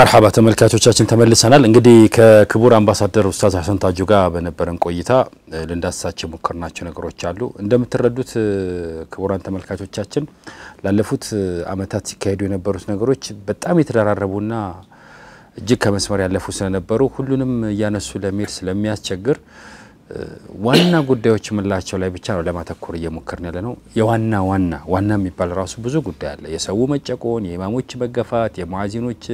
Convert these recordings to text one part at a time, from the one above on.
مرحبا ተመልካቾቻችን ተመልሰናል እንግዲህ ከክቡር አምባሳደር ኡስታዝ ሐሰን ታጁ ጋር በነበረን ቆይታ ለንዳሳቸው ሙከራናቸው ነገሮች አሉ እንደምትረዱት ክቡራን ተመልካቾቻችን ላለፉት አመታት ሲካሄዱ የነበሩት ነገሮች በጣም የተደራረቡና እጅግ ከመስመር ያለፉ ስለነበሩ ሁሉንም ያነሱ ለሚል ስለሚያስቸግር ዋና ጉዳዮች ምላቸው ላይ ብቻ ነው ለማተኮር እየሞከርን ያለነው የዋና የሚባል ራሱ ብዙ ጉዳይ አለ የሰው መጨቆን የኢማሞች መገፋት የሙአዚኖች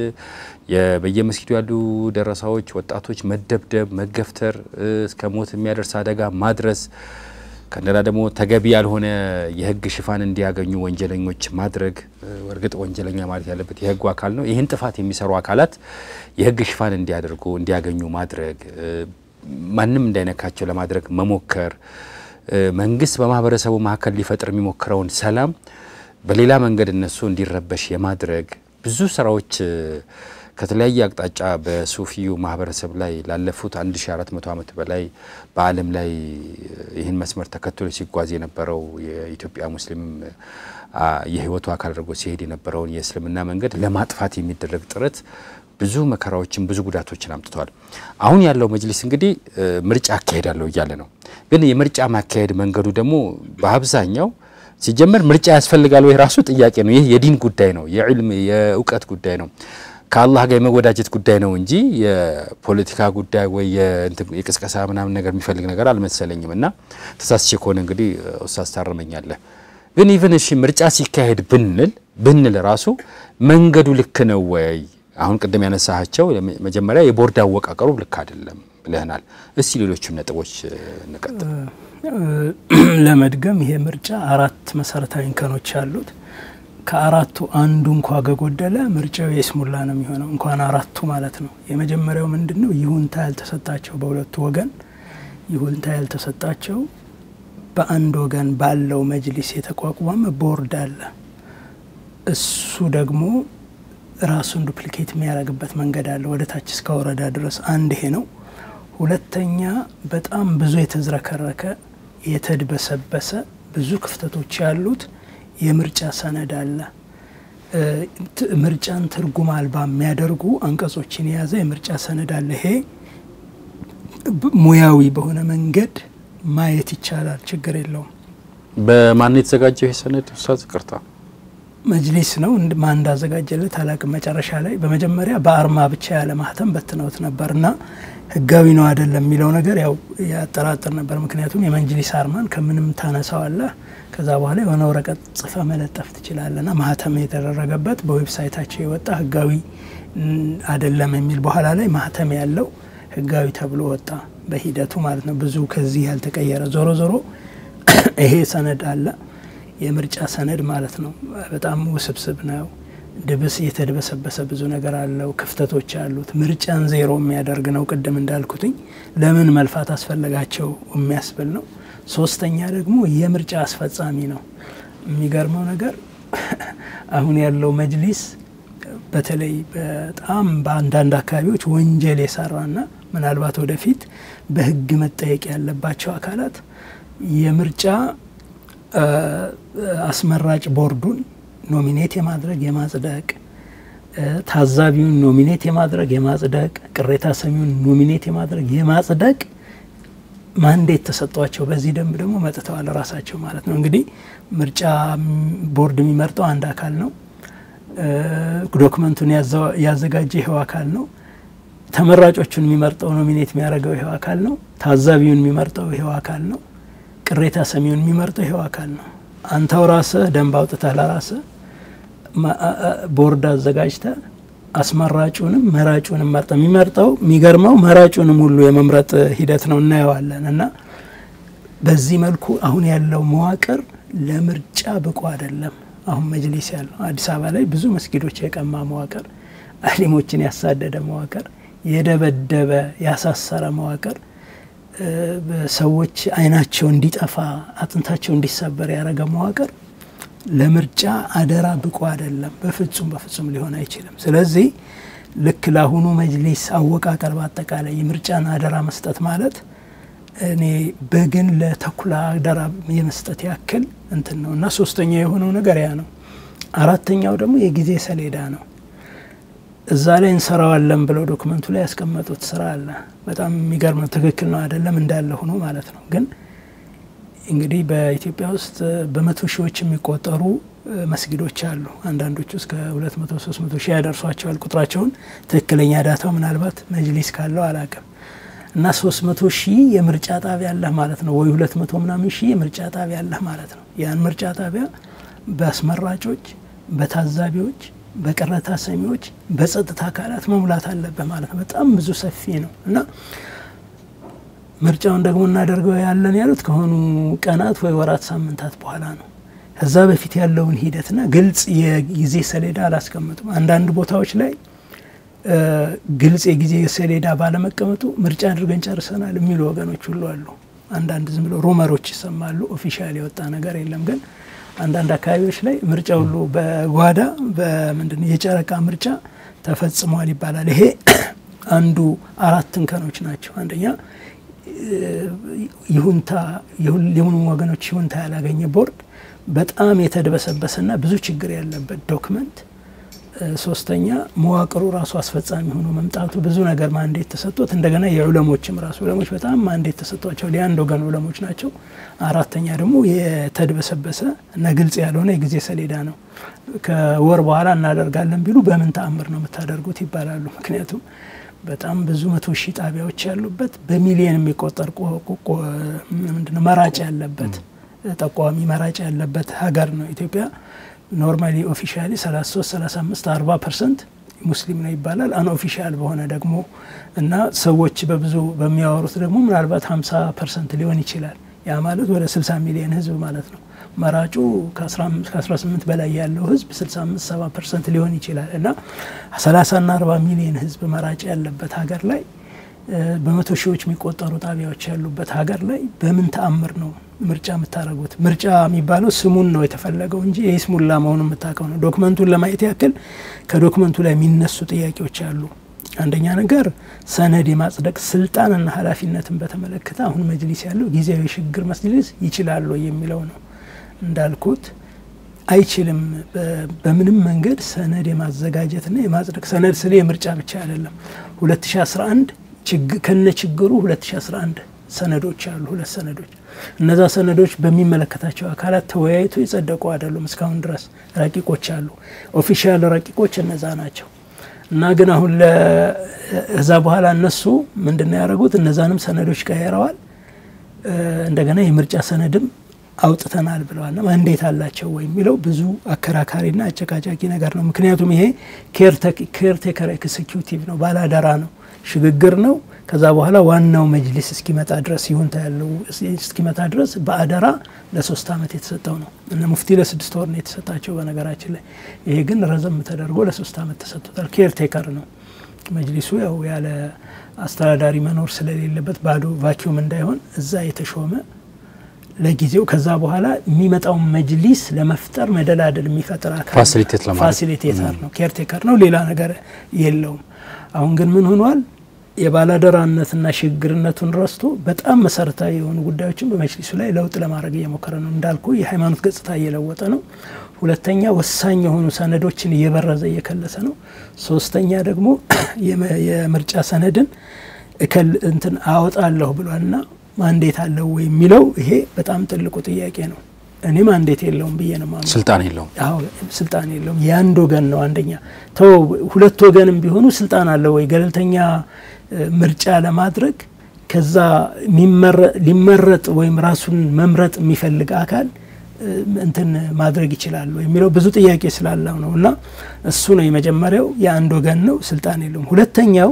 በየመስጊዱ ያሉ ደረሳዎች ወጣቶች መደብደብ መገፍተር እስከ ሞት የሚያደርስ አደጋ ማድረስ ከነላ ደግሞ ተገቢ ያልሆነ የህግ ሽፋን እንዲያገኙ ወንጀለኞች ማድረግ ወርግጥ ወንጀለኛ ማለት ያለበት የህግ አካል ነው ይሄን ጥፋት የሚሰሩ አካላት የህግ ሽፋን እንዲያገኙ ማድረግ ማንንም እንዳይነካቸው ለማድረግ መሞከር መንግስት በማህበረሰቡ መካከል ሊፈጥር የሚሞክረውን ሰላም በሌላ መንገድ እነሱ እንዲረበሽ የማድረግ ብዙ ስራዎች ከተለያየ አቅጣጫ በሱፊዩ ማህበረሰብ ላይ ላለፉት 1400 ዓመት በላይ በአለም ላይ ይህን መስመር ተከትሎ ሲጓዝ የነበረው የኢትዮጵያ ሙስሊም የህይወቱ አካል አድርጎ ሲሄድ የነበረውን የእስልምና መንገድ ለማጥፋት የሚደረግ ጥረት ብዙ መከራዎችን ብዙ ጉዳቶችን አምጥቷል አሁን ያለው መጅሊስ እንግዲህ ምርጫ አካሄዳለው ይያለ ነው ግን የምርጫ ማካሄድ መንገዱ ደግሞ በአብዛኛው ሲጀመር ምርጫ ያስፈልጋል ወይ ራሱ ጥያቄ ነው ይሄ የዲን ጉዳይ ነው የዕልም የእውቀት ጉዳይ ነው ከአላህ ጋር የመወዳጀት ጉዳይ ነው እንጂ የፖለቲካ ጉዳይ ወይ የቅስቀሳ ምናምን ነገር የሚፈልግ ነገር አልመሰለኝምና ተሳስቼ ኮን እንግዲህ ኡስታዝ ታረመኛለ ግን ኢቭን እሺ ምርጫ ሲካሄድ ብንል ራሱ መንገዱ ልክ ነው ወይ አሁን ቀደም ያነሳቸው መጀመሪያ የቦርድ አወቃቀሩ ልክ አይደለም ብለናል እስቲ ሌሎች ነጥቦች እንቀጥል ለመድገም ይሄ ምርጫ አራት መሰረታዊ እንከኖች አሉት ከአራቱ አንዱ እንኳን ገጎደለ ምርጫው የስሙላ ነው የሚሆነው እንኳን አራቱ ማለት ነው የመጀመሪያው ምንድነው ይሁንታ ያልተሰጣቸው በሁለቱ ወገን ይሁንታ ያልተሰጣቸው በአንድ ወገን ባለው መጅሊስ የተቋቋመ ቦርድ አለ እሱ ደግሞ ራሱን ዱፕሊኬት የሚያደርግበት መንገድ አለ ወደ ታች እስከ ወረዳ ድረስ አንድ ይሄ ነው ሁለተኛ በጣም ብዙ የተዝረከረከ የተድበሰበሰ ብዙ ክፍተቶች ያሉት የምርጫ ሰነድ አለ ምርጫን ትርጉም አልባ የሚያደርጉ አንቀጾችን የያዘ የምርጫ ሰነድ አለ ይሄ ሙያዊ በሆነ መንገድ ማየት ይቻላል ችግር የለውም በማን የተዘጋጀው ይሄ ሰነድ ኡስታዝ ቅርታ መጅሊስ ነው ማን እንዳዘጋጀለት አላቅም መጨረሻ ላይ በመጀመሪያ በአርማ ብቻ ያለ ማህተም በትነውት ነበርና ህጋዊ ነው አይደለም የሚለው ነገር ያው ያጠራጥር ነበር ምክንያቱም የመጅሊስ አርማን ከምንም ታነሳው አለ ከዛ በኋላ የሆነ ወረቀት ጽፈ መለጠፍ ትችላለና ማህተም የተደረገበት በዌብሳይታቸው የወጣ ህጋዊ አይደለም የሚል በኋላ ላይ ማህተም ያለው ህጋዊ ተብሎ ወጣ በሂደቱ ማለት ነው ብዙ ከዚህ ያልተቀየረ ዞሮ ይሄ ሰነድ አለ የምርጫ ሰነድ ማለት ነው በጣም ውስብስብ ነው ድብስ የተደበሰበሰ ብዙ ነገር አለው ክፍተቶች አሉት ምርጫን ዜሮ የሚያደርግ ነው ቀደም እንዳልኩትኝ ለምን መልፋት አስፈልጋቸው የሚያስብል ነው ሶስተኛ ደግሞ የምርጫ አስፈጻሚ ነው የሚገርመው ነገር አሁን ያለው መጅሊስ በተለይ በጣም በአንዳንድ አካባቢዎች ወንጀል የሰራና ምናልባት ወደፊት በህግ መጠየቅ ያለባቸው አካላት የምርጫ አስመራጭ ቦርዱን ኖሚኔት የማድረግ የማጽደቅ ታዛቢውን ኖሚኔት የማድረግ የማጽደቅ ቅሬታ ሰሚውን ኖሚኔት የማድረግ የማጽደቅ ማንዴት ተሰጥቷቸው በዚህ ደንብ ደግሞ መጥተዋል ራሳቸው ማለት ነው እንግዲህ ምርጫ ቦርድ የሚመርጠው አንድ አካል ነው ዶክመንቱን ያዘጋጀ ይሄው አካል ነው ተመራጮቹን የሚመርጠው ኖሚኔት የሚያደርገው ይሄው አካል ነው ታዛቢውን የሚመርጠው ይሄው አካል ነው ቅሬታ ሰሚውን የሚመርጠው ይሄው አካል ነው አንተው ራስህ ደንብ አውጥተህ ለራስህ ቦርድ አዘጋጅተ አስመራጩንም መራጩንም የሚመርጠው የሚገርመው መራጩንም ሁሉ የመምረጥ ሂደት ነው እናየዋለንና በዚህ መልኩ አሁን ያለው መዋቅር ለምርጫ ብቁ አይደለም አሁን መጅሊስ ያለው አዲስ አበባ ላይ ብዙ መስጊዶች የቀማ መዋቅር አሊሞችን ያሳደደ መዋቅር የደበደበ ያሳሰረ መዋቅር በሰዎች አይናቸው እንዲጠፋ አጥንታቸው እንዲሰበር ያረጋ መዋቅር ለምርጫ አደራ ብቁ አይደለም በፍጹም ሊሆን አይችልም ስለዚህ ልክ ለአሁኑ መጅሊስ አወቃቀር በአጠቃላይ የምርጫን አደራ መስጠት ማለት እኔ በግን ለተኩላ አደራ የመስጠት ያክል እንትን ነውና ሶስተኛው የሆነው ነገር ያ ነው አራተኛው ደግሞ የጊዜ ሰሌዳ ነው እዛ ላይ እንሰራዋለን ብለው ዶክመንቱ ላይ ያስቀመጡት ስራ አለ በጣም የሚገርም ትክክል ነው አይደለም እንዳለ ሆኖ ማለት ነው ግን እንግዲህ በኢትዮጵያ ውስጥ በመቶ ሺዎች የሚቆጠሩ መስጊዶች አሉ አንዳንዶቹ እስከ 200 300 ሺህ ያደርሷቸዋል ቁጥራቸውን ትክክለኛ ዳታው ምናልባት መጅሊስ ካለው አላቀም እና 300 ሺህ የምርጫ ጣቢያ አለ ማለት ነው ወይ 200 ምናምን ሺህ የምርጫ ጣቢያ አለ ማለት ነው ያን ምርጫ ጣቢያ በአስመራጮች በታዛቢዎች በቀረታ ሰሚዎች በጸጥታ አካላት መሙላት አለበት ማለት ነው በጣም ብዙ ሰፊ ነው እና ምርጫውን ደግሞ እናደርገው ያለን ያሉት ከሆኑ ቀናት ወይ ወራት ሳምንታት በኋላ ነው ከዛ በፊት ያለውን ሂደትና ግልጽ የጊዜ ሰሌዳ አላስቀምጡም አንዳንድ ቦታዎች ላይ ግልጽ የጊዜ ሰሌዳ ባለመቀመጡ ምርጫ አድርገን ጨርሰናል የሚሉ ወገኖች ሁሉ አሉ አንዳንድ ዝም ብሎ ሩመሮች ይሰማሉ ኦፊሻሊ የወጣ ነገር የለም ግን አንዳንድ አካባቢዎች ላይ ምርጫ ሁሉ በጓዳ በምንድነው የጨረቃ ምርጫ ተፈጽሟል ይባላል ይሄ አንዱ አራት እንከኖች ናቸው አንደኛ ይሁንታ የሁሉም ወገኖች ይሁንታ ያላገኘ ቦርድ በጣም የተደበሰበሰና ብዙ ችግር ያለበት ዶክመንት ሶስተኛ መዋቅሩ ራሱ አስፈጻሚ ሆኖ መምጣቱ ብዙ ነገር ማንዴት ተሰጥቶት እንደገና የዑለሞችም ራሱ ዑለሞች በጣም ማንዴት ተሰጥቷቸው ሊያንዶ ገን ዑለሞች ናቸው አራተኛ ደግሞ የተደበሰበሰ እና ግልጽ ያልሆነ የጊዜ ሰሌዳ ነው ከወር በኋላ እናደርጋለን ቢሉ በምን ተአምር ነው የምታደርጉት ይባላሉ ምክንያቱም በጣም ብዙ 100 ሺህ ጣቢያዎች ያሉበት በሚሊዮን የሚቆጠር ምንድነው መራጭ ያለበት ተቋሚ መራጭ ያለበት ሀገር ነው ኢትዮጵያ ኖርማሊ ኦፊሻሊ 33 35 40% ሙስሊም ነው ይባላል አን ኦፊሻል በሆነ ደግሞ እና ሰዎች በብዙ በሚያወሩት ደግሞ ምናልባት 50% ሊሆን ይችላል ያ ማለት ወደ 60 ሚሊዮን ህዝብ ማለት ነው መራጩ ከ18 በላይ ያለው ህዝብ 65 70% ሊሆን ይችላል እና 30 እና 40 ሚሊዮን ህዝብ መራጭ ያለበት ሀገር ላይ በመቶ ሺዎች የሚቆጠሩ ጣቢያዎች ያሉበት ሀገር ላይ በምን ተአምር ነው ምርጫ የምታረጉት ምርጫ የሚባለው ስሙን ነው የተፈለገው እንጂ የይስሙላ መሆኑን መታቀው ነው ዶክመንቱን ለማየት ያክል ከዶክመንቱ ላይ የሚነሱ ጥያቄዎች አሉ አንደኛ ነገር ሰነድ የማጽደቅ ስልጣንና ኃላፊነትን በተመለከተ አሁን መጅሊስ ያለው ጊዜያዊ ሽግግር መጅሊስ ይችላል የሚለው ነው እንዳልኩት አይችልም በምንም መንገድ ሰነድ የማዘጋጀትና የማጽደቅ ሰነድ ስለ የምርጫ ብቻ አይደለም 2011 ከነ ችግሩ 2011 ሰነዶች አሉ ሁለት ሰነዶች እነዛ ሰነዶች በሚመለከታቸው አካላት ተወያይቶ ይጸደቁ አይደሉም እስካሁን ድረስ ረቂቆች አሉ ኦፊሻል ረቂቆች እነዛ ናቸው እና ግን አሁን ለዛ በኋላ እነሱ ምንድነው ያደረጉት እነዛንም ሰነዶች ቀይረዋል እንደገና የምርጫ ሰነድም አውጥተናል ብለዋልና ማንዴት አላቸው ወይ የሚለው ብዙ አከራካሪና አጨቃጫቂ ነገር ነው ምክንያቱም ይሄ ኬርቴከር ኤክሲኪዩቲቭ ነው ባላደራ ነው ሽግግር ነው ከዛ በኋላ ዋናው መጅሊስ እስኪመጣ ድረስ ይሁንታ ያለው እስኪመጣ ድረስ በአደራ ለ3 አመት የተሰጠው ነው እና ሙፍቲ ለ6 ወር ነው የተሰጣቸው በነገራችን ላይ ይሄ ግን ረዘም ተደርጎ ለ3 አመት ተሰጥቷል ኬርቴከር ነው መጅሊሱ ያው ያለ አስተዳዳሪ መኖር ስለሌለበት ባዶ ቫኪዩም እንዳይሆን እዛ የተሾመ ለጊዜው ከዛ በኋላ የሚመጣው መጅሊስ ለመፍጠር መደላደል የሚፈጥር አካል ፋሲሊቴተር ነው ኬርቴከር ነው ሌላ ነገር የለውም አሁን ግን ምን ሆኗል የባላደራነትና ሽግግርነቱን ረስቶ በጣም መሰረታዊ የሆኑ ጉዳዮችን በመጅሊሱ ላይ ለውጥ ለማድረግ እየሞከረ ነው እንዳልኩ የሃይማኖት ገጽታ እየለወጠ ነው ሁለተኛ ወሳኝ የሆኑ ሰነዶችን እየበረዘ እየከለሰ ነው ሶስተኛ ደግሞ የምርጫ ሰነድን እንትን አወጣለሁ ብሏልና ማንዴት አለው ወይ የሚለው ይሄ በጣም ትልቁ ጥያቄ ነው እኔ ማንዴት የለውም ብዬ ነው ማለት ስልጣን የለውም አዎ ስልጣን የለውም ያንዶ ገን ነው አንደኛ ተው ሁለት ወገንም ቢሆኑ ስልጣን አለው ወይ ገለልተኛ ምርጫ ለማድረግ ከዛ ሊመረጥ ወይም ራሱን መምረጥ የሚፈልግ አካል እንትን ማድረግ ይችላል ወይ የሚለው ብዙ ጥያቄ ስላለው ነውና እሱ ነው የመጀመሪያው ያንዶ ገን ነው ስልጣን የለውም ሁለተኛው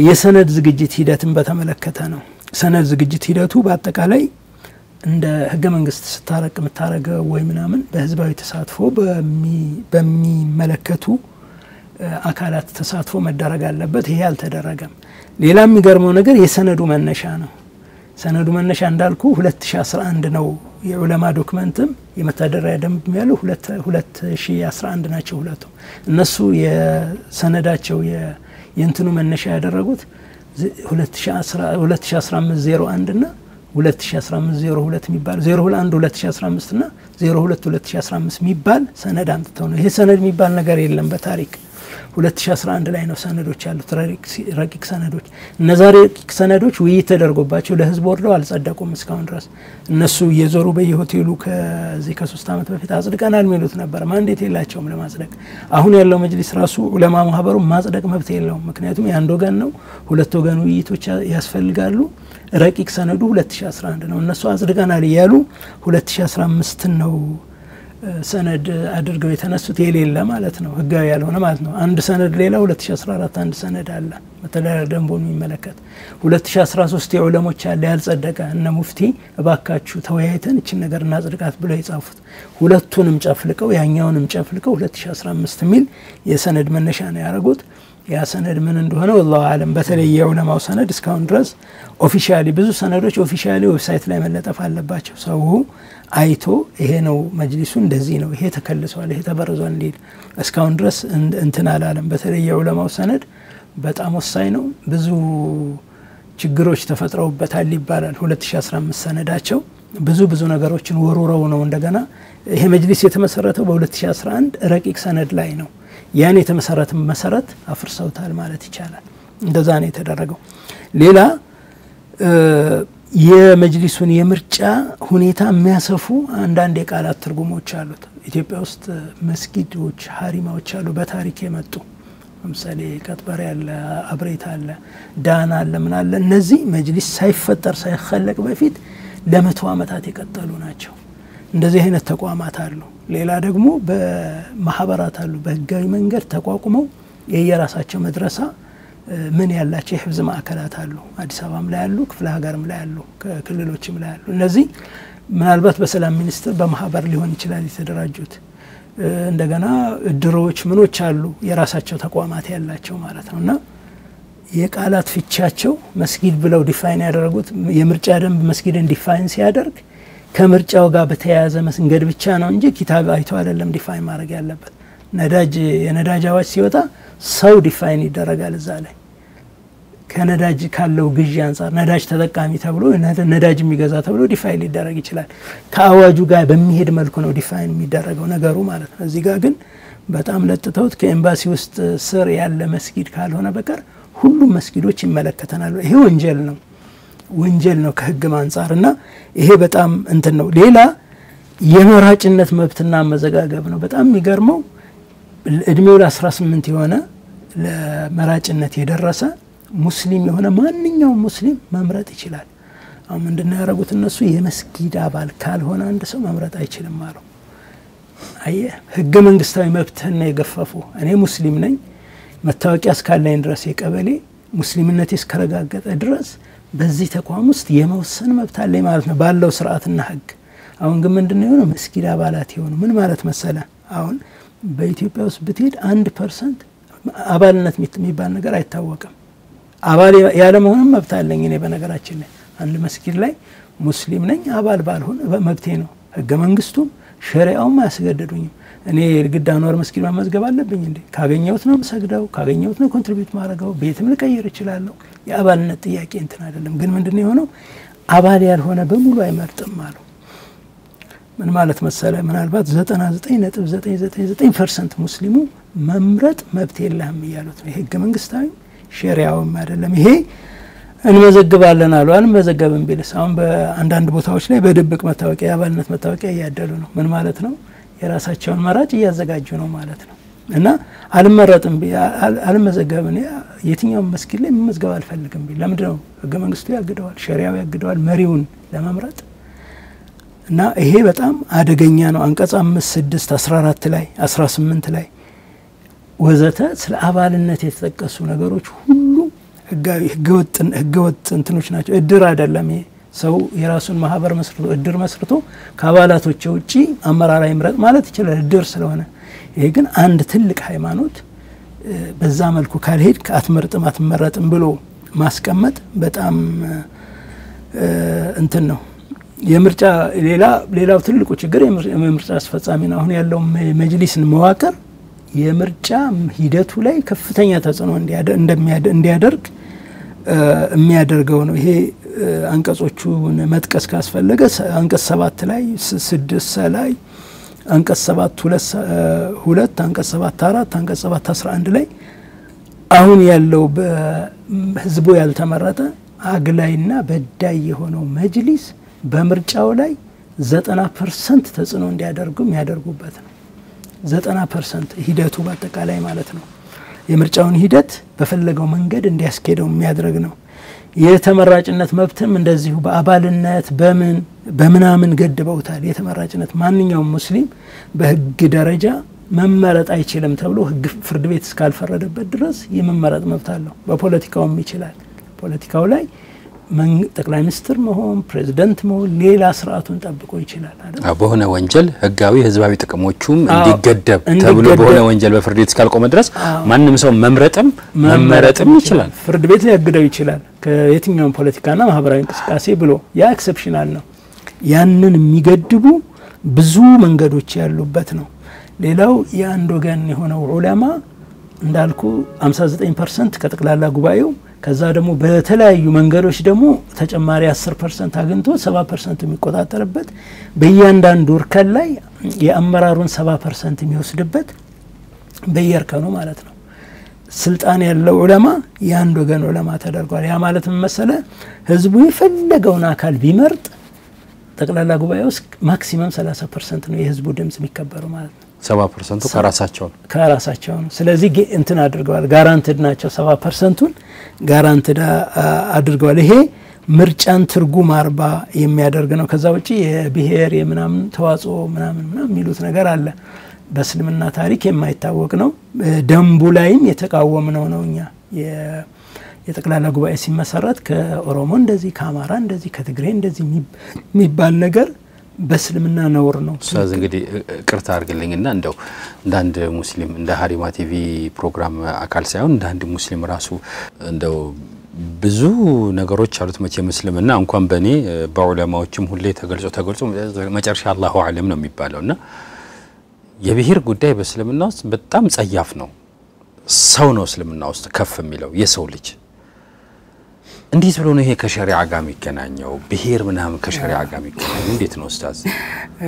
የሰነድ ዝግጅት ሂደትን በተመለከተ ነው ሰነድ ዝግጅት ሂደቱ በአጠቃላይ እንደ ህገ መንግስት ስታረቅ መታረገው ወይ ምናምን በህዝባዊ ተሳትፎ በሚመለከቱ አካላት ተሳትፎ መደረግ አለበት ይሄ አልተደረገም ሌላ የሚገርመው ነገር የሰነዱ መነሻ ነው ሰነዱ መነሻ እንዳልኩ 2011 ነው የዑለማ ዶክመንትም የመተዳደሪያ ደንብ ያለው 2011 ናቸው ሁለቱ እነሱ የሰነዳቸው የእንትኑ መነሻ ያደረጉት 2015 እና 2015 የሚባል 01 2015 እና 02 2015 የሚባል ሰነድ አንተው ነው ይሄ ሰነድ የሚባል ነገር የለም በታሪክ 2011 ላይ ነው ሰነዶች ያሉት ረቂቅ ሰነዶች እነዛ ረቂቅ ሰነዶች ውይይት ተደርጎባቸው ለህዝብ ወርደው አልጸደቁም እስካሁን ድረስ እነሱ እየዞሩ በየሆቴሉ ከዚህ ከ3 አመት በፊት አጽድቀናል የሚሉት ነበር ማንዴት የላቸውም ለማጽደቅ አሁን ያለው መጅሊስ ራሱ ዑለማ ማህበሩ ማጽደቅ መብት የለውም ምክንያቱም ያንድ ወገን ነው ሁለት ወገን ውይይቶች ያስፈልጋሉ ረቂቅ ሰነዱ 2011 ነው እነሱ አጽድቀናል ይያሉ 2015 ነው ሰነድ አድርገው የተነሱት የሌለ ማለት ነው ህጋዊ ያልሆነ ማለት ነው አንድ ሰነድ ሌላ 2014 አንድ ሰነድ አለ በተለይ ደንቡን የሚመለከት 2013 የዑለሞች አለ ያልጸደቀ እነ ሙፍቲ እባካችሁ ተወያይተን እቺ ነገር እናጽድቃት ብለው ይጻፉት ሁለቱንም ጨፍልቀው ያኛውንም ጨፍልቀው 2015 ሚል የሰነድ መነሻ ነው ያረጉት ያ ሰነድ ምን እንደሆነ والله አለም በተለይ የዑለማው ሰነድ እስካሁን ድረስ ኦፊሻሊ ብዙ ሰነዶች ኦፊሻሊ ዌብሳይት ላይ መለጠፍ አለባቸው ሰው አይቶ ይሄ ነው መጅሊሱ እንደዚህ ነው ይሄ ተከልሷል ይሄ ተበረዟል እንዴ እስካሁን ድረስ እንትን አላለም በተለይ የዑለማው ሰነድ በጣም ወሳኝ ነው ብዙ ችግሮች ተፈጥረውበታል ይባላል 2015 ሰነዳቸው ብዙ ነገሮችን ወሩረው ነው እንደገና ይሄ መጅሊስ የተመሰረተው በ2011 ረቂቅ ሰነድ ላይ ነው ያን የተመሰረተ መሰረት አፍርሰውታል ማለት ይቻላል እንደዛ ነው የተደረገው ሌላ የመጅሊሱን የምርጫ ሁኔታ የሚያሰፉ አንዳንድ የቃላት ትርጉሞች አሉት ኢትዮጵያ ውስጥ መስጊዶች ሐሪማዎች አሉ በታሪክ የመጡ ለምሳሌ ቀጥበር ያለ አብሬት አለ ዳና አለ ምን አለ እነዚህ መጅሊስ ሳይፈጠር ሳይخلق በፊት ለመቶ አመታት የቀጠሉ ናቸው እንደዚህ አይነት ተቋማት አሉ ሌላ ደግሞ በማህበራት አሉ በህጋዊ መንገድ ተቋቁመው የየራሳቸው መድረሳ ምን ያላቸው የህፍዝ ማዕከላት አሉ አዲስ አበባም ላይ አሉ ክፍለ ሀገርም ላይ አሉ ክልሎችም ላይ አሉ እነዚህ ምናልባት በሰላም ሚኒስቴር በማህበር ሊሆን ይችላል የተደራጁት እንደገና ድሮች ምኖች አሉ የራሳቸው ተቋማት ያላቸው ማለት ነውና የቃላት ፍቻቸው መስጊድ ብለው ዲፋይን ያደረጉት የምርጫ ደንብ መስጊድን ዲፋይን ሲያደርግ ከምርጫው ጋር በተያያዘ መስንገድ ብቻ ነው እንጂ ኪታብ አይቶ አይደለም ዲፋይን ማድረግ ያለበት የነዳጅ አዋጅ ሲወጣ ሰው ዲፋይን ይደረጋል እዛ ላይ ከነዳጅ ካለው ግዢ አንፃር ነዳጅ ተጠቃሚ ተብሎ ነዳጅ የሚገዛ ተብሎ ዲፋይን ሊደረግ ይችላል ከአዋጁ ጋር በሚሄድ መልኩ ነው ዲፋይን የሚደረገው ነገሩ ማለት ነው እዚህ ጋር ግን በጣም ለጥተውት ከኤምባሲ ውስጥ ስር ያለ መስጊድ ካልሆነ በቀር ሁሉም መስጊዶች ይመለከተናል ይሄ ወንጀል ነው ከህግ አንፃርና ይሄ በጣም እንትን ነው ሌላ የመራጭነት መብትና መዘጋገብ ነው በጣም የሚገርመው እድሜው ለ18 የሆነ ለመራጭነት የደረሰ ሙስሊም የሆነ ማንኛውም ሙስሊም መምረጥ ይችላል አሁን ምንድነው ያደረጉት እነሱ የመስጊድ አባል ካልሆነ አንድ ሰው መምረጥ አይችልም አሉ አየ ህገ መንግስታዊ መብትን የገፈፉ እኔ ሙስሊም ነኝ መታወቂያ እስካለኝ ድረስ የቀበሌ ሙስሊምነቴ እስከረጋገጠ ድረስ በዚህ ተቋም ውስጥ የመወሰን መብት አለኝ ማለት ነው ባለው ስርዓትና ህግ አሁን ግን ምንድነው የሆነው መስጊድ አባላት የሆኑ ምን ማለት መሰለ አሁን በኢትዮጵያ ውስጥ ብትሄድ 1% አባልነት የሚባል ነገር አይታወቅም አባል ያለ መሆንም መብት አለኝ እኔ በነገራችን ላይ አንድ መስጊድ ላይ ሙስሊም ነኝ አባል ባልሆን መብቴ ነው ህገ መንግስቱም ሸሪዓውም አያስገድዱኝም እኔ ግድ አንዋር መስጊድ መመዝገብ አለብኝ እንዴ ካገኘሁት ነው ሰግደው ካገኘሁት ነው ኮንትሪቢዩት ማድረገው ቤትም ልቀይር ይችላል የአባልነት ጥያቄ እንትን አይደለም ግን ምንድነው የሆነው አባል ያልሆነ በሙሉ አይመርጥም ማለት ምን ማለት መሰለ ምናልባት 99.999% ሙስሊሙ መምረጥ መብት የለህም ይያሉት ነው ህገ መንግስታዊ ሸሪዓውም አይደለም ይሄ እንመዘግባለን አሉ አንመዘገብም ቢልስ አሁን በአንዳንድ ቦታዎች ላይ በድብቅ መታወቂያ አባልነት መታወቂያ ያያደሉ ነው ምን ማለት ነው የራሳቸውን መራጭ ያዘጋጁ ነው ማለት ነው እና አልመዘገብም የትኛው መስጊድ ላይ መመዝገብ አልፈልግም ቢል ለምንድነው ህገ መንግስቱ ያግደዋል ሸሪዓው ያግደዋል መሪውን ለመምረጥ እና ይሄ በጣም አደገኛ ነው አንቀጽ 5 6 14 ላይ 18 ላይ ወዘተ ስለ አባልነት የተጠቀሱ ነገሮች ሁሉ ህገወጥ እንትኖች ናቸው እድር አይደለም ሰው የራሱን ማህበር መስርቶ እድር መስርቶ ከአባላቶቹ ውጪ አመራር ይምረጥ ማለት ይችላል እድር ስለሆነ ይሄ ግን አንድ ትልቅ ሃይማኖት በዛ መልኩ ካልሄድ አትመረጥም ብሎ ማስቀመጥ በጣም እንትን ነው የምርጫ ሌላው ትልቁ ችግር የምርጫ አስፈጻሚ ነው አሁን ያለው መጅሊስን መዋቅር የምርጫ ሂደቱ ላይ ከፍተኛ ተጽዕኖ እንዲያደርግ የሚያደርገው ነው ይሄ አንቀጾቹን መጥቀስ ካስፈለገ አንቀጽ 7 ላይ 6 ላይ አንቀጽ 7 አንቀጽ 7 አንቀጽ 11 ላይ አሁን ያለው በህዝቡ ያልተመረጠ አግላይና በዳይ የሆነው መጅሊስ በምርጫው ላይ 90% ተጽዕኖ እንዲያደርጉም ያደርጉበት ነው 90% ሂደቱ በአጠቃላይ ማለት ነው የምርጫውን ሂደት በፈለገው መንገድ እንዲያስኬደው የሚያደርግ ነው የተመራጭነት መብትም እንደዚሁ በአባልነት በምናምን ገድበውታል የተመራጭነት ማንኛውም ሙስሊም በህግ ደረጃ መመረጥ አይችልም ተብሎ ህግ ፍርድ ቤት እስካልፈረደበት ድረስ የመመረጥ መብት አለው በፖለቲካውም ይችላል ፖለቲካው ላይ ጠቅላይ ሚኒስትር መሆን ፕሬዝዳንት መሆን ሌላ ስርዓቱን ጠብቆ ይችላል አይደል በሆነ ወንጀል ህጋዊ ህዝባዊ ጥቅሞቹም እንዲገደብ ተብሎ በሆነ ወንጀል በፍርድ ቤት እስካልቆመ ድረስ ማንንም ሰው መመረጥም ይችላል ፍርድ ቤት ሊያግደው ይችላል ከየትኛውም ፖለቲካና ማህበራዊ እንቅስቃሴ ብሎ ያ ኤክሰፕሽናል ነው ያንን የሚገድቡ ብዙ መንገዶች ያሉበት ነው ሌላው የአንድ ወገን የሆነው ዑለማ እንዳልኩ 59% ከጠቅላላ ጉባኤው ከዛ ደግሞ በተለያዩ መንገዶች ደግሞ ተጨማሪ 10% አግኝቶ 70% የሚቆጣጠርበት በእያንዳንዱ እርከን ላይ የአመራሩን 70% የሚወስድበት በየእርከኑ ማለት ነው ስልጣን ያለው ዑለማ የአንድ ወገን ዑለማ ተደርጓል ያ ማለት ምን መሰለ ህዝቡ የፈለገውን አካል ቢመርጥ ጠቅላላ ጉባኤው ማክሲመም 30% ነው የህዝቡ ድምጽ የሚከበረው ማለት ነው 70% ከራሳቸው ነው ስለዚህ እንትን አድርገዋል ጋራንቲድ ናቸው 70%ን ጋራንቲድ አድርገዋል ይሄ ምርጫን ትርጉም አርባ የሚያደርግ ነው ከዛ ውጪ የብሔር የምናምን ተዋጽኦ ምናምን የሚሉት ነገር አለ በእስልምና ታሪክ የማይታወቅ ነው ደንቡ ላይም የተቃወምነው ነው እኛ የጠቅላላ ጉባኤ ሲመሰረት ከኦሮሞ እንደዚህ ከአማራ እንደዚህ ከትግሬ እንደዚህ የሚባል ነገር በእስልምና ነውር ነው ስለዚህ እንግዲህ ቅርታ አርግልኝና እንደው እንዳንድ ሙስሊም እንደ ሀሪማ ቲቪ ፕሮግራም አካል ሳይሆን እንዳንድ ሙስሊም ራሱ እንደው ብዙ ነገሮች አሉት መቼ ሙስሊምና እንኳን በኔ በዑለማዎችም ሁሌ ተገልጾ መጨረሻ አላሁ አለም ነው የሚባለውና የብሔር ጉዳይ በእስልምና ውስጥ በጣም ጸያፍ ነው ሰው ነው እስልምና ውስጥ ከፍ የሚለው የሰው ልጅ እንዴት ብሎ ነው ይሄ ከሸሪዓ ጋር የሚገናኘው ብሔር ምናምን ከሸሪዓ ጋር የሚገናኘው እንዴት ነው ኡስታዝ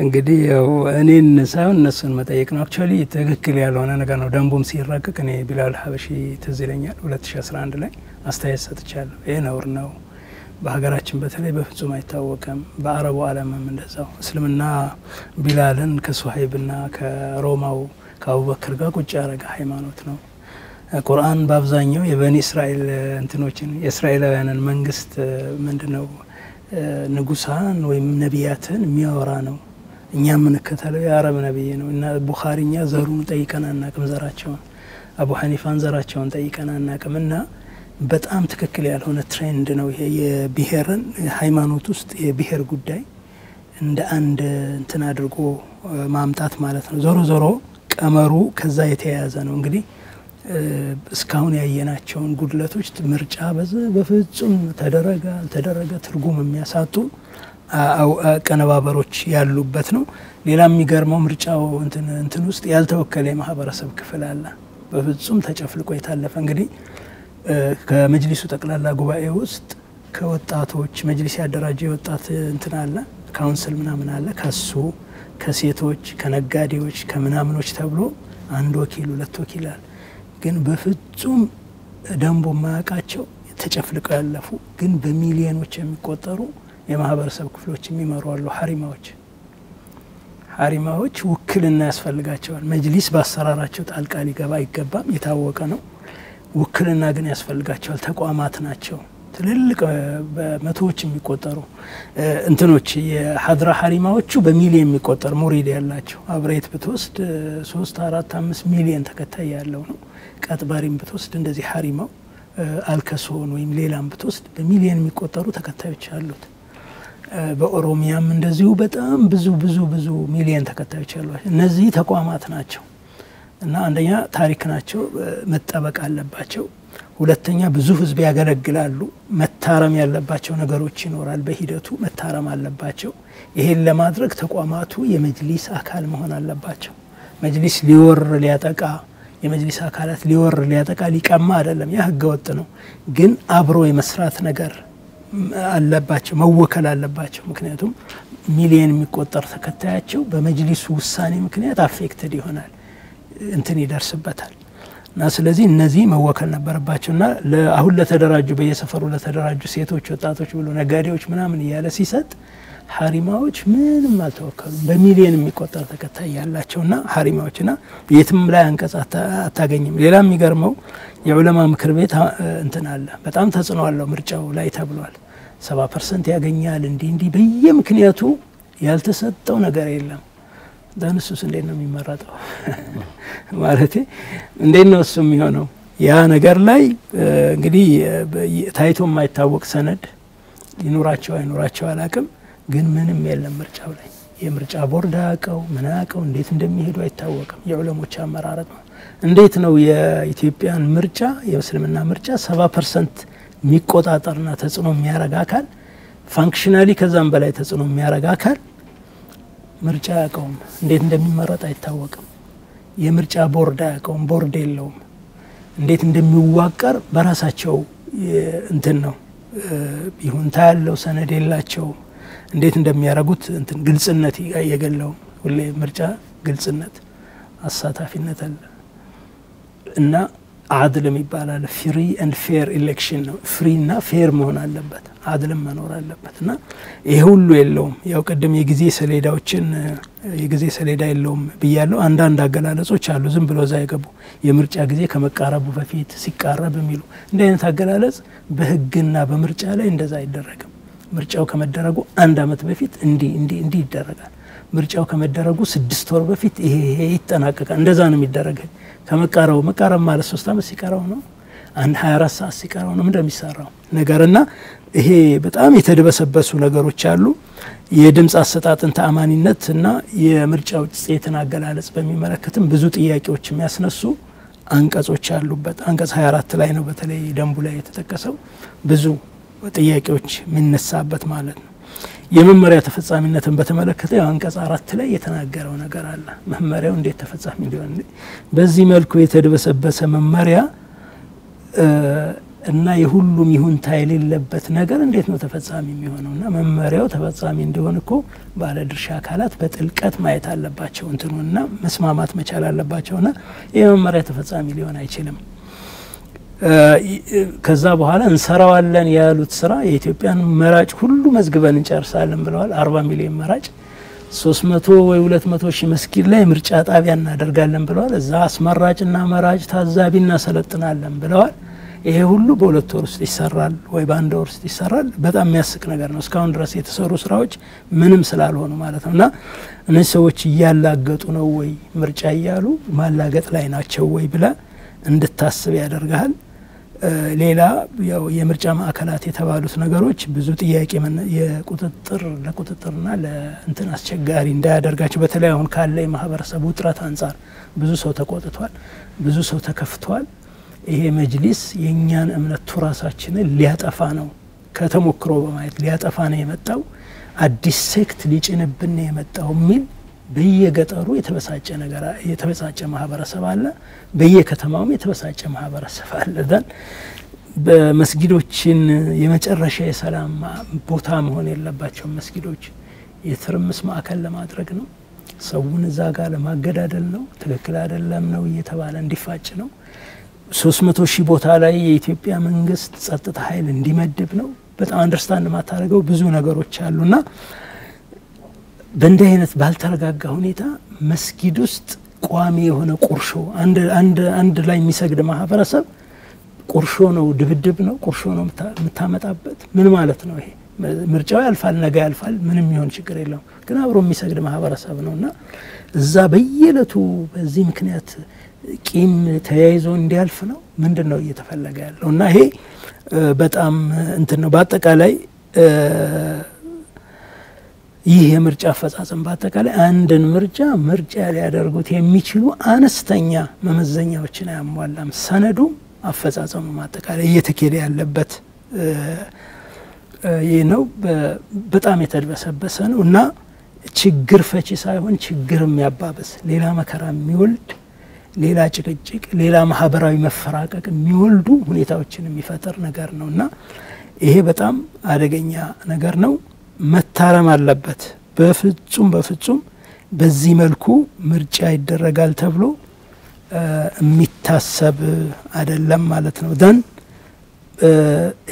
እንግዲህ ያው እኔን ሳይሆን እነሱን መጠየቅ ነው አክቹአሊ ትክክል ያልሆነ ነገር ነው ደንቡም ሲረቀቅ እኔ ቢላል ሀበሺ ትዝ ይለኛል 2011 ላይ አስተያየት ሰጥቻለሁ ይሄ ነውር ነው በሀገራችን በተለይ በፍጹም አይታወቅም በአረቡ ዓለምም እንደዛው እስልምና ቢላልን ከሱሃይብና ከሮማው ከአቡበክር ጋር ቁጭ ያረጋ ሃይማኖት ነው ቁርአን በአብዛኛው የበኒ እስራኤል እንትኖችን የእስራኤላውያንን መንግስት ምንድነው ንጉሳን ወይም ነቢያትን የሚያወራ ነው እኛ ምንከተለው የአረብ ነብይ ነው እና ቡኻሪኛ ዘሩን ጠይቀናና ዘራቸውን አቡ ሐኒፋን ዘራቸውን ጠይቀናና እና በጣም ትክክል ያልሆነ ትሬንድ ነው ይሄ የብሔርን ሃይማኖት ውስጥ የብሔር ጉዳይ እንደ አንድ እንትን አድርጎ ማምጣት ማለት ነው ዞሮ ቀመሩ ከዛ የተያያዘ ነው እንግዲህ እስካሁን ያየናቸውን ጉድለቶች ምርጫ በፍጹም ተደረገ ትርጉም የሚያሳጡ ቀነባበሮች ያሉበት ነው ሌላ የሚገርመው ምርጫው እንትን ውስጥ ያልተወከለ የማህበረሰብ ክፍል አለ በፍጹም ተጨፍልቆ የታለፈ እንግዲህ ከመጅሊሱ ጠቅላላ ጉባኤ ውስጥ ከወጣቶች መጅሊስ ያደራጀ ወጣት እንትን አለ ካውንስል ምናምን አለ ከሱ ከሴቶች ከነጋዴዎች ከምናምኖች ተብሎ አንድ ወኪል ሁለት ወኪል አለ ግን በፍጹም ደንቡ ማያቃቸው ተጨፍልቀው ያለፉ ግን በሚሊዮኖች የሚቆጠሩ የማህበረሰብ ክፍሎች የሚመሩ አሉ ሐሪማዎች ውክልና ያስፈልጋቸዋል መጅሊስ ባሰራራቸው ጣልቃ ሊገባ አይገባም የታወቀ ነው ውክልና ግን ያስፈልጋቸዋል ተቋማት ናቸው ትልልቅ በመቶዎች የሚቆጠሩ እንትኖች የሐድራ ሐሪማዎቹ በሚሊዮን የሚቆጠር ሙሪድ ያላቸው አብሬት ብትወስድ 3 4 5 ሚሊዮን ተከታይ ያለው ነው ቀጥባሪም ብትወስድ እንደዚህ ሐሪማው አልከሶን ወይም ሌላም ብትወስድ በሚሊዮን የሚቆጠሩ ተከታዮች አሉት በኦሮሚያም እንደዚሁ በጣም ብዙ ሚሊዮን ተከታዮች አሏቸው እነዚህ ተቋማት ናቸው እና አንደኛ ታሪክ ናቸው መጠበቅ አለባቸው ሁለተኛ ብዙ ህዝብ ያገለግላሉ መታረም ያለባቸው ነገሮች ይኖራል በሂደቱ መታረም አለባቸው ይሄን ለማድረግ ተቋማቱ የመጅሊስ አካል መሆን አለባቸው መጅሊስ ሊወር ሊያጠቃ የመጅሊስ አካላት ሊወር ሊያጠቃ ሊቀማ አይደለም ያ ህገ ወጥ ነው ግን አብሮ የመስራት ነገር አለባቸው መወከል አለባቸው ምክንያቱም ሚሊየን የሚቆጠር ተከታያቸው በመጅሊሱ ውሳኔ ምክንያት አፌክትድ ይሆናል እንትን ይደርስበታል እና ስለዚህ እነዚህ መወከል ነበረባቸውና አሁን ለተደራጁ በየሰፈሩ ለተደራጁ ሴቶች ወጣቶች ብሎ ነጋዴዎች ምናምን ያለ ሲሰጥ ሐሪማዎች ምንም አልተወከሉም በሚሊየን የሚቆጠር ተከታይ ያላቸውና ሐሪማዎችና የትም ላይ አንቀጽ አታገኝም ሌላ የሚገርመው የዑለማ ምክር ቤት እንትን አለ በጣም ተጽዕኖ አለው ምርጫው ላይ ተብሏል 70% ያገኛል እንዲ በየምክንያቱ ያልተሰጠው ነገር የለም ዳንሱስ እንዴት ነው የሚመረጠው ማለት እንዴት ነው እሱ የሚሆነው ያ ነገር ላይ እንግዲህ ታይቶ የማይታወቅ ሰነድ ይኖራቸው አይኖራቸው አላቅም ግን ምንም የለም ምርጫው ላይ የምርጫ ቦርድ አቀው ምናቀው እንዴት እንደሚሄዱ አይታወቅም የዑለሞች አመራረጥ ነው እንዴት ነው የኢትዮጵያን ምርጫ የእስልምና ምርጫ 70% የሚቆጣጠርና ተጽዕኖ የሚያረጋ አካል ፋንክሽናሊ ከዛም በላይ ተጽዕኖ የሚያረጋ አካል ምርጫ ያቀውም እንዴት እንደሚመረጥ አይታወቅም የምርጫ ቦርድ ያቀውም ቦርድ የለውም እንዴት እንደሚዋቀር በራሳቸው እንትን ነው ይሁንታ ያለው ሰነድ የላቸው እንዴት እንደሚያረጉት እንትን ግልጽነት የገለው ሁሌ ምርጫ ግልጽነት አሳታፊነት አለ እና አድልም ይባላል ፍሪ ኤንድ ፌር ኢሌክሽን ነው ፍሪ እና ፌር መሆን አለበት አድልም መኖር አለበትና ይሄ ሁሉ የለውም ያው ቀደም የጊዜ ሰሌዳዎችን የጊዜ ሰሌዳ የለውም ብያለሁ አንዳንድ አገላለጾች አሉ ዝም ብሎ እዛ ይገቡ የምርጫ ጊዜ ከመቃረቡ በፊት ሲቃረብ የሚሉ እንደ አይነት አገላለጽ በህግና በምርጫ ላይ እንደዛ አይደረግም ምርጫው ከመደረጉ አንድ አመት በፊት እንዲ ይደረጋል ምርጫው ከመደረጉ 6 ወር በፊት ይሄ ይጠናቀቃል እንደዛ ነው የሚደረገው ከመቃረቡ መቃረብ ማለት 3 አመት ሲቀረው ነው አንድ 24 ሰዓት ሲቀረው ነው እንደሚሰራው ነገርና ይሄ በጣም የተደበሰበሱ ነገሮች አሉ የድምጽ አሰጣጥን ተአማኒነትና የምርጫው ጽየትን አገላለጽ በሚመለከትም ብዙ ጥያቄዎች የሚያስነሱ አንቀጾች አሉበት አንቀጽ 24 ላይ ነው በተለይ ደንቡ ላይ የተጠቀሰው ብዙ ጥያቄዎች የሚነሳበት ማለት ነው የመመሪያ ተፈጻሚነትን በተመለከተ አንቀጽ 4 ላይ የተናገረው ነገር አለ መመሪያው እንዴት ተፈጻሚ እንዲሆን በዚህ መልኩ የተደበሰበሰ መመሪያ እና የሁሉም ይሁንታ የሌለበት ነገር እንዴት ነው ተፈጻሚ የሚሆነውና መመሪያው ተፈጻሚ እንዲሆን እኮ ባለ ድርሻ አካላት በጥልቀት ማየት አለባቸው እንትኑና መስማማት መቻል አለባቸውና የመመሪያ ተፈጻሚ ሊሆን አይችልም ከዛ በኋላ እንሰራዋለን ያሉት ስራ የኢትዮጵያን መራጭ ሁሉ መዝግበን እንጨርሳለን ብለዋል 40 ሚሊዮን መራጭ 300 ወይ 200 ሺህ መስጊድ ላይ ምርጫ ጣቢያ እናደርጋለን ብለዋል እዛ አስመራጭና መራጭ ታዛቢና ሰለጥናለን ብለዋል ይሄ ሁሉ በሁለት ወር ውስጥ ይሰራል ወይ በአንድ ወር ውስጥ ይሰራል በጣም የሚያስቅ ነገር ነው እስካሁን ድረስ የተሰሩ ስራዎች ምንም ስላልሆኑ ማለት ነውና እነዚህ ሰዎች እያላገጡ ነው ወይ ምርጫ እያሉ ማላገጥ ላይ ናቸው ወይ ብለ እንድታስብ ያደርጋል ሌላ ያው የምርጫ ማዕከላት የተባሉት ነገሮች ብዙ ጥያቄ ለቁጥጥርና ለእንትን አስቸጋሪ እንዳያደርጋቸው በተለይ አሁን ካለ የማህበረሰቡ ውጥረት አንፃር ብዙ ሰው ተቆጥቷል ብዙ ሰው ተከፍቷል ይሄ መጅሊስ የኛን እምነት ቱራሳችንን ሊያጠፋ ነው ከተሞክሮ በማየት ሊያጠፋ ነው የመጣው አዲስ ሴክት ሊጭንብን ነው የመጣው ሚል በየገጠሩ የተበሳጨ ማህበረሰብ አለ በየከተማውም የተበሳጨ ማህበረሰብ አለ ደን በመስጊዶችን የመጨረሻ የሰላም ቦታ መሆን የለባቸው መስጊዶች የትርምስ ማዕከል ለማድረግ ነው ሰውን እዛ ጋር ለማገዳደል ነው ትክክል አይደለም ነው እየተባለ እንዲፋጭ ነው 300 ሺህ ቦታ ላይ የኢትዮጵያ መንግስት ጸጥታ ኃይል እንዲመድብ ነው በጣም አንደርስታንድ ማታረገው ብዙ ነገሮች አሉና በእንዲህ አይነት ባልተረጋጋ ሁኔታ መስጊድ ውስጥ ቋሚ የሆነ ቁርሾ አንድ ላይ የሚሰግድ ማህበረሰብ ቁርሾ ነው ድብድብ ነው ቁርሾ ነው የምታመጣበት ምን ማለት ነው ይሄ ምርጫው ያልፋል ነገ ያልፋል ምንም ይሆን ችግር የለውም ግን አብሮ የሚሰግድ ማህበረሰብ ነውና እዛ በየለቱ በዚህ ምክንያት ቂም ተያይዞ እንዲያልፍ ነው ምንድነው እየተፈለገ ያለውና ይሄ በጣም እንትን ነው በአጠቃላይ ይህ የምርጫ አፈጻጸም በአጠቃላይ አንድን ምርጫ ሊያደርጉት የሚችሉ አነስተኛ መመዘኛዎችን ያሟላም ሰነዱ አፈጻጸሙ ማጠቃላይ እየተከለ ያለበት ይህ ነው በጣም የተደበሰበሰ ነውና ችግር ፈቺ ሳይሆን ችግር የሚያባብስ ሌላ መከራ የሚወልድ ሌላ ጭቅጭቅ ሌላ ማህበራዊ መፈራቀቅ የሚወልዱ ሁኔታዎችን የሚፈጠር ነገር ነውና ይሄ በጣም አደገኛ ነገር ነው መታረም አለበት በፍጹም በዚህ መልኩ ምርጫ ይደረጋል ተብሎ የሚታሰብ አይደለም ማለት ነው። ደን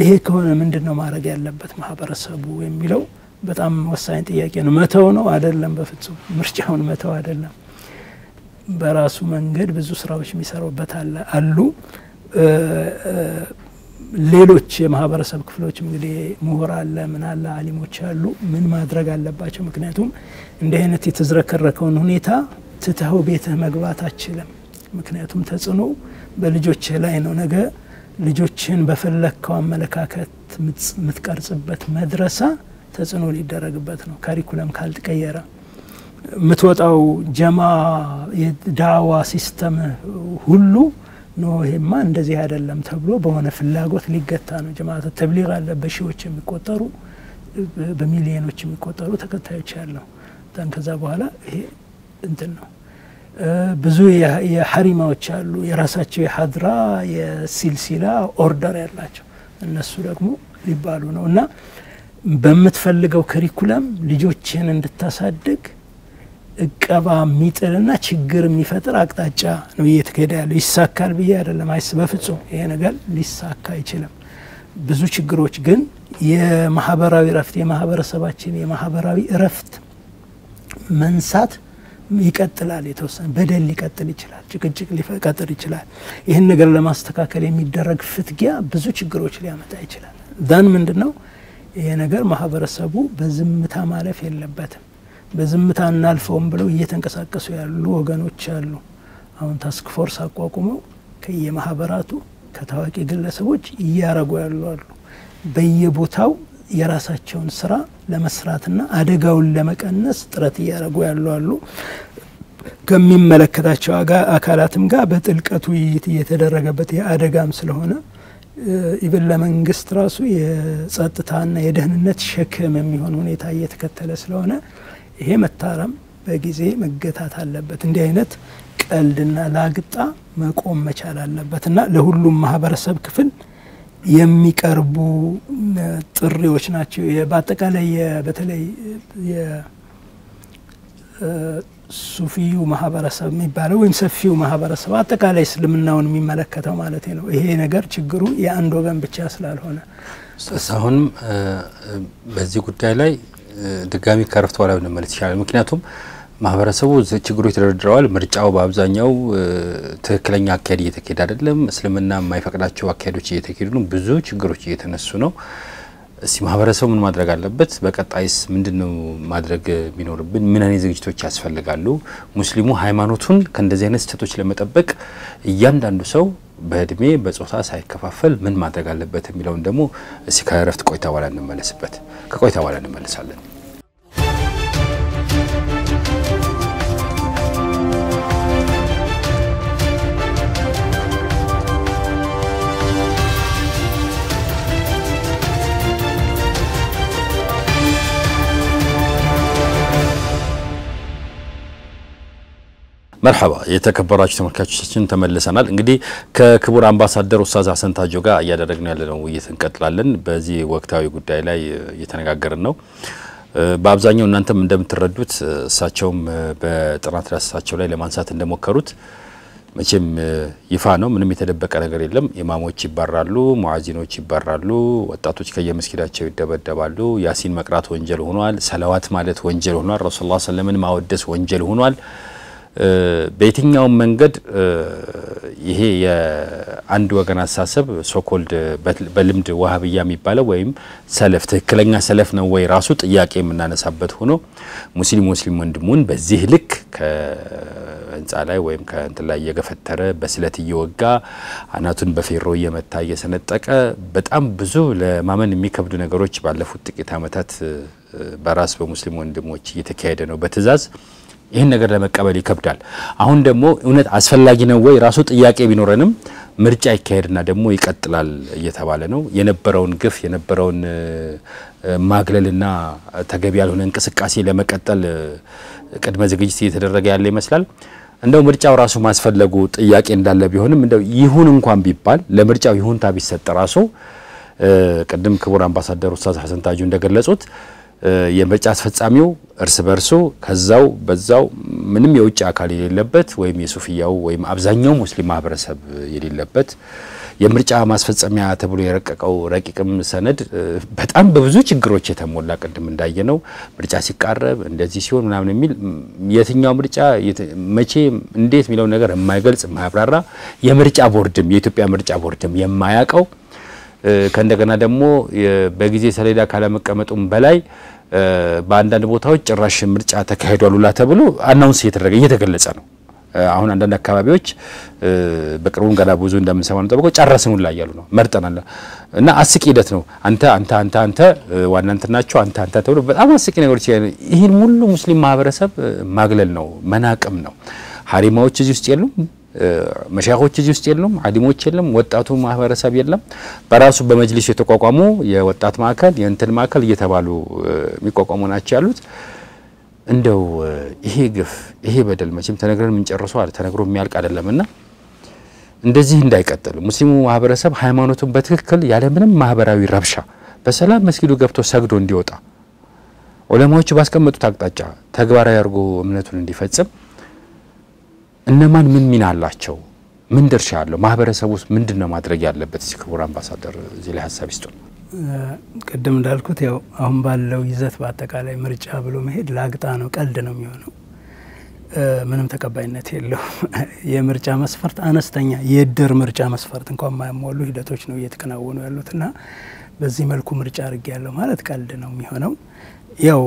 ይሄ ከሆነ ምንድነው ማድረግ ያለበት ማህበረሰቡ የሚለው በጣም ወሳኝ ጥያቄ ነው። መተው ነው አይደለም፣ በፍጹም ምርጫውን መተው አይደለም። በራሱ መንገድ ብዙ ስራዎች የሚሰሩበት አሉ። ሌሎች የማህበረሰብ ክፍሎች እንግዲህ ምሁር አለ፣ ምን አለ፣ አሊሞች አሉ። ምን ማድረግ አለባቸው? ምክንያቱም እንዲህ አይነት የተዝረከረከውን ሁኔታ ትተው ቤትህ መግባት አትችልም። ምክንያቱም ተጽዕኖ በልጆችህ ላይ ነው። ነገ ልጆችን በፈለከው አመለካከት ምትቀርጽበት መድረሳ ተጽዕኖ ሊደረግበት ነው። ካሪኩለም ካልተቀየረ ምትወጣው ጀማ የዳዋ ሲስተም ሁሉ ነው ይሄማ እንደዚህ አይደለም ተብሎ በሆነ ፍላጎት ሊገታ ነው። ጀማዓት ተብሊግ አለ፣ በሺዎች የሚቆጠሩ በሚሊዮኖች የሚቆጠሩ ተከታዮች ያለው ከዛ በኋላ ይሄ እንትን ነው። ብዙ የሐሪማዎች አሉ የራሳቸው የሐድራ የሲልሲላ ኦርደር ያላቸው እነሱ ደግሞ ሊባሉ ነው። እና በምትፈልገው ከሪኩለም ልጆችን እንድታሳድግ እቀባ ሚጥልና ችግር የሚፈጥር አቅጣጫ ነው እየተከደ ያለው። ይሳካል ብዬ አይደለም፣ በፍጹም ይሄ ነገር ሊሳካ አይችልም። ብዙ ችግሮች ግን የማህበራዊ ረፍት የማህበረሰባችን የማህበራዊ ረፍት መንሳት ይቀጥላል። የተወሰነ በደል ሊቀጥል ይችላል፣ ጭቅጭቅ ሊቀጥል ይችላል። ይህን ነገር ለማስተካከል የሚደረግ ፍትጊያ ብዙ ችግሮች ሊያመጣ ይችላል። ዳን ምንድነው ይሄ ነገር ማህበረሰቡ በዝምታ ማለፍ የለበትም። በዝምታ እናልፈውም ብለው እየተንቀሳቀሱ ያሉ ወገኖች አሉ። አሁን ታስክ ፎርስ አቋቁመው ከየማህበራቱ ከታዋቂ ግለሰቦች እያረጉ ያሉ አሉ። በየቦታው የራሳቸውን ስራ ለመስራትና አደጋውን ለመቀነስ ጥረት እያረጉ ያሉ አሉ። ከሚመለከታቸው አካላትም ጋር በጥልቀቱ እየተደረገበት የአደጋም ስለሆነ ኢቭን ለመንግስት ራሱ የጸጥታና የደህንነት ሸክም የሚሆን ሁኔታ እየተከተለ ስለሆነ ይሄ መታረም በጊዜ መገታት አለበት። እንዲህ አይነት ቀልድና ላግጣ መቆም መቻል አለበትና ለሁሉም ማህበረሰብ ክፍል የሚቀርቡ ጥሪዎች ናቸው። በአጠቃላይ በተለይ የሱፊዩ ማህበረሰብ የሚባለው ወይም ሰፊው ማህበረሰብ አጠቃላይ እስልምናውን የሚመለከተው ማለት ነው። ይሄ ነገር ችግሩ የአንድ ወገን ብቻ ስላልሆነ አሁን በዚህ ጉዳይ ላይ ድጋሚ ከረፍት በኋላ እንመለስ ይችላል። ምክንያቱም ማህበረሰቡ ችግሮች ተደርድረዋል። ምርጫው በአብዛኛው ትክክለኛ አካሄድ እየተካሄደ አይደለም። እስልምና የማይፈቅዳቸው አካሄዶች እየተካሄዱ ነው። ብዙ ችግሮች እየተነሱ ነው። እስቲ ማህበረሰቡ ምን ማድረግ አለበት? በቀጣይስ ምንድነው ማድረግ ቢኖርብን? ምን አይነት ዝግጅቶች ያስፈልጋሉ? ሙስሊሙ ሃይማኖቱን ከእንደዚህ አይነት ስህተቶች ለመጠበቅ እያንዳንዱ ሰው በእድሜ በጾታ ሳይከፋፈል ምን ማድረግ አለበት የሚለውን ደግሞ እስቲ ከረፍት ቆይታ በኋላ እንመለስበት። ከቆይታ በኋላ እንመለሳለን። مرحبا የተከበራችሁ ተመልካቾቻችን ተመልሰናል። እንግዲህ ከክቡር አምባሳደር ኡስታዝ ሀሰን ታጆ ጋር እያደረግን ያለነው ውይይት እንቀጥላለን። በዚህ ወቅታዊ ጉዳይ ላይ እየተነጋገርን ነው። በአብዛኛው እናንተም እንደምትረዱት እሳቸውም በጥናት ራሳቸው ላይ ለማንሳት እንደሞከሩት መቼም ይፋ ነው፣ ምንም የተደበቀ ነገር የለም። ኢማሞች ይባራሉ፣ ሙአዚኖች ይባራሉ፣ ወጣቶች ከየመስጊዳቸው ይደበደባሉ። ያሲን መቅራት ወንጀል ሆኗል። ሰላዋት ማለት ወንጀል ሆኗል። ረሱላህ ሰለላሁ ዐለይሂ ወሰለም ማወደስ ወንጀል ሆኗል። በየትኛው መንገድ ይሄ የአንድ ወገን አሳሰብ ሶኮልድ በልምድ ወሃብያ የሚባለው ወይም ሰለፍ ትክክለኛ ሰለፍ ነው ወይ ራሱ ጥያቄ የምናነሳበት ሆኖ ሙስሊም ወንድሙን በዚህ ልክ ከህንጻ ላይ ወይም ከእንትን ላይ እየገፈተረ በስለት እየወጋ አናቱን በፌሮ እየመታ እየሰነጠቀ በጣም ብዙ ለማመን የሚከብዱ ነገሮች ባለፉት ጥቂት ዓመታት በራስ በሙስሊም ወንድሞች እየተካሄደ ነው በትዕዛዝ። ይሄን ነገር ለመቀበል ይከብዳል። አሁን ደግሞ እውነት አስፈላጊ ነው ወይ ራሱ ጥያቄ ቢኖርንም ምርጫ ይካሄድና ደግሞ ይቀጥላል እየተባለ ነው። የነበረውን ግፍ የነበረውን ማግለልና ተገቢ ያልሆነ እንቅስቃሴ ለመቀጠል ቅድመ ዝግጅት እየተደረገ ያለ ይመስላል። እንደው ምርጫው ራሱ ማስፈለጉ ጥያቄ እንዳለ ቢሆንም እንደው ይሁን እንኳን ቢባል ለምርጫው ይሁንታ ቢሰጥ ራሱ ቅድም ክቡር አምባሳደር ኡስታዝ ሀሰን ታጁ እንደገለጹት የምርጫ አስፈጻሚው እርስ በርሱ ከዛው በዛው ምንም የውጭ አካል የሌለበት ወይም የሱፊያው ወይም አብዛኛው ሙስሊም ማህበረሰብ የሌለበት የምርጫ ማስፈጸሚያ ተብሎ የረቀቀው ረቂቅም ሰነድ በጣም በብዙ ችግሮች የተሞላ ቅድም እንዳየነው ምርጫ ሲቃረብ እንደዚህ ሲሆን ምናምን የሚል የትኛው ምርጫ መቼ እንዴት የሚለው ነገር የማይገልጽ የማያብራራ የምርጫ ቦርድም የኢትዮጵያ ምርጫ ቦርድም የማያቀው ከእንደገና ደግሞ በጊዜ ሰሌዳ ካለመቀመጡም በላይ በአንዳንድ ቦታዎች ጭራሽ ምርጫ ተካሂዷልና ተብሎ አናውንስ እየተገለጸ ነው። አሁን አንዳንድ አካባቢዎች በቅርቡ ገና ብዙ እንደምንሰማው ነው ተብሎ ጨረስን ላይ ያሉ ነው መርጠናል እና አስቂ ሂደት ነው። አንተ ዋና እንትናቸው አንተ ተብሎ በጣም አስቂ ነገሮች ይሄን ሁሉ ሙስሊም ማህበረሰብ ማግለል ነው መናቅም ነው። ሐሪማዎች እዚህ ውስጥ የሉም መሻይኾች እዚህ ውስጥ የሉም ዓሊሞች የለም ወጣቱ ማህበረሰብ የለም በራሱ በመጅሊስ የተቋቋሙ የወጣት ማዕከል የእንትን ማዕከል እየተባሉ የሚቋቋሙ ናቸው ያሉት እንደው ይሄ ግፍ ይሄ በደል መቼም ተነግረን ምን ጨርሰው አለ ተነግሮ የሚያልቅ አይደለምና እንደዚህ እንዳይቀጥል ሙስሊሙ ማህበረሰብ ሃይማኖቱን በትክክል ያለ ምንም ማህበራዊ ረብሻ በሰላም መስጊዱ ገብቶ ሰግዶ እንዲወጣ ዑለማዎቹ ባስቀመጡት አቅጣጫ ተግባራዊ አድርጎ እምነቱን እንዲፈጽም እነማን ምን ሚና አላቸው ምን ድርሻ አለው ማህበረሰቡ ውስጥ ምንድነው ማድረግ ያለበት እዚህ ክቡር አምባሳደር እዚህ ላይ ሐሳብ ይስጡ ቀደም እንዳልኩት ያው አሁን ባለው ይዘት በአጠቃላይ ምርጫ ብሎ መሄድ ላግጣ ነው ቀልድ ነው የሚሆነው ምንም ተቀባይነት የለው የምርጫ መስፈርት አነስተኛ የድር ምርጫ መስፈርት እንኳን ማያሟሉ ሂደቶች ነው እየተከናወኑ ያሉትና በዚህ መልኩ ምርጫ አድርጌ ያለው ማለት ቀልድ ነው የሚሆነው ያው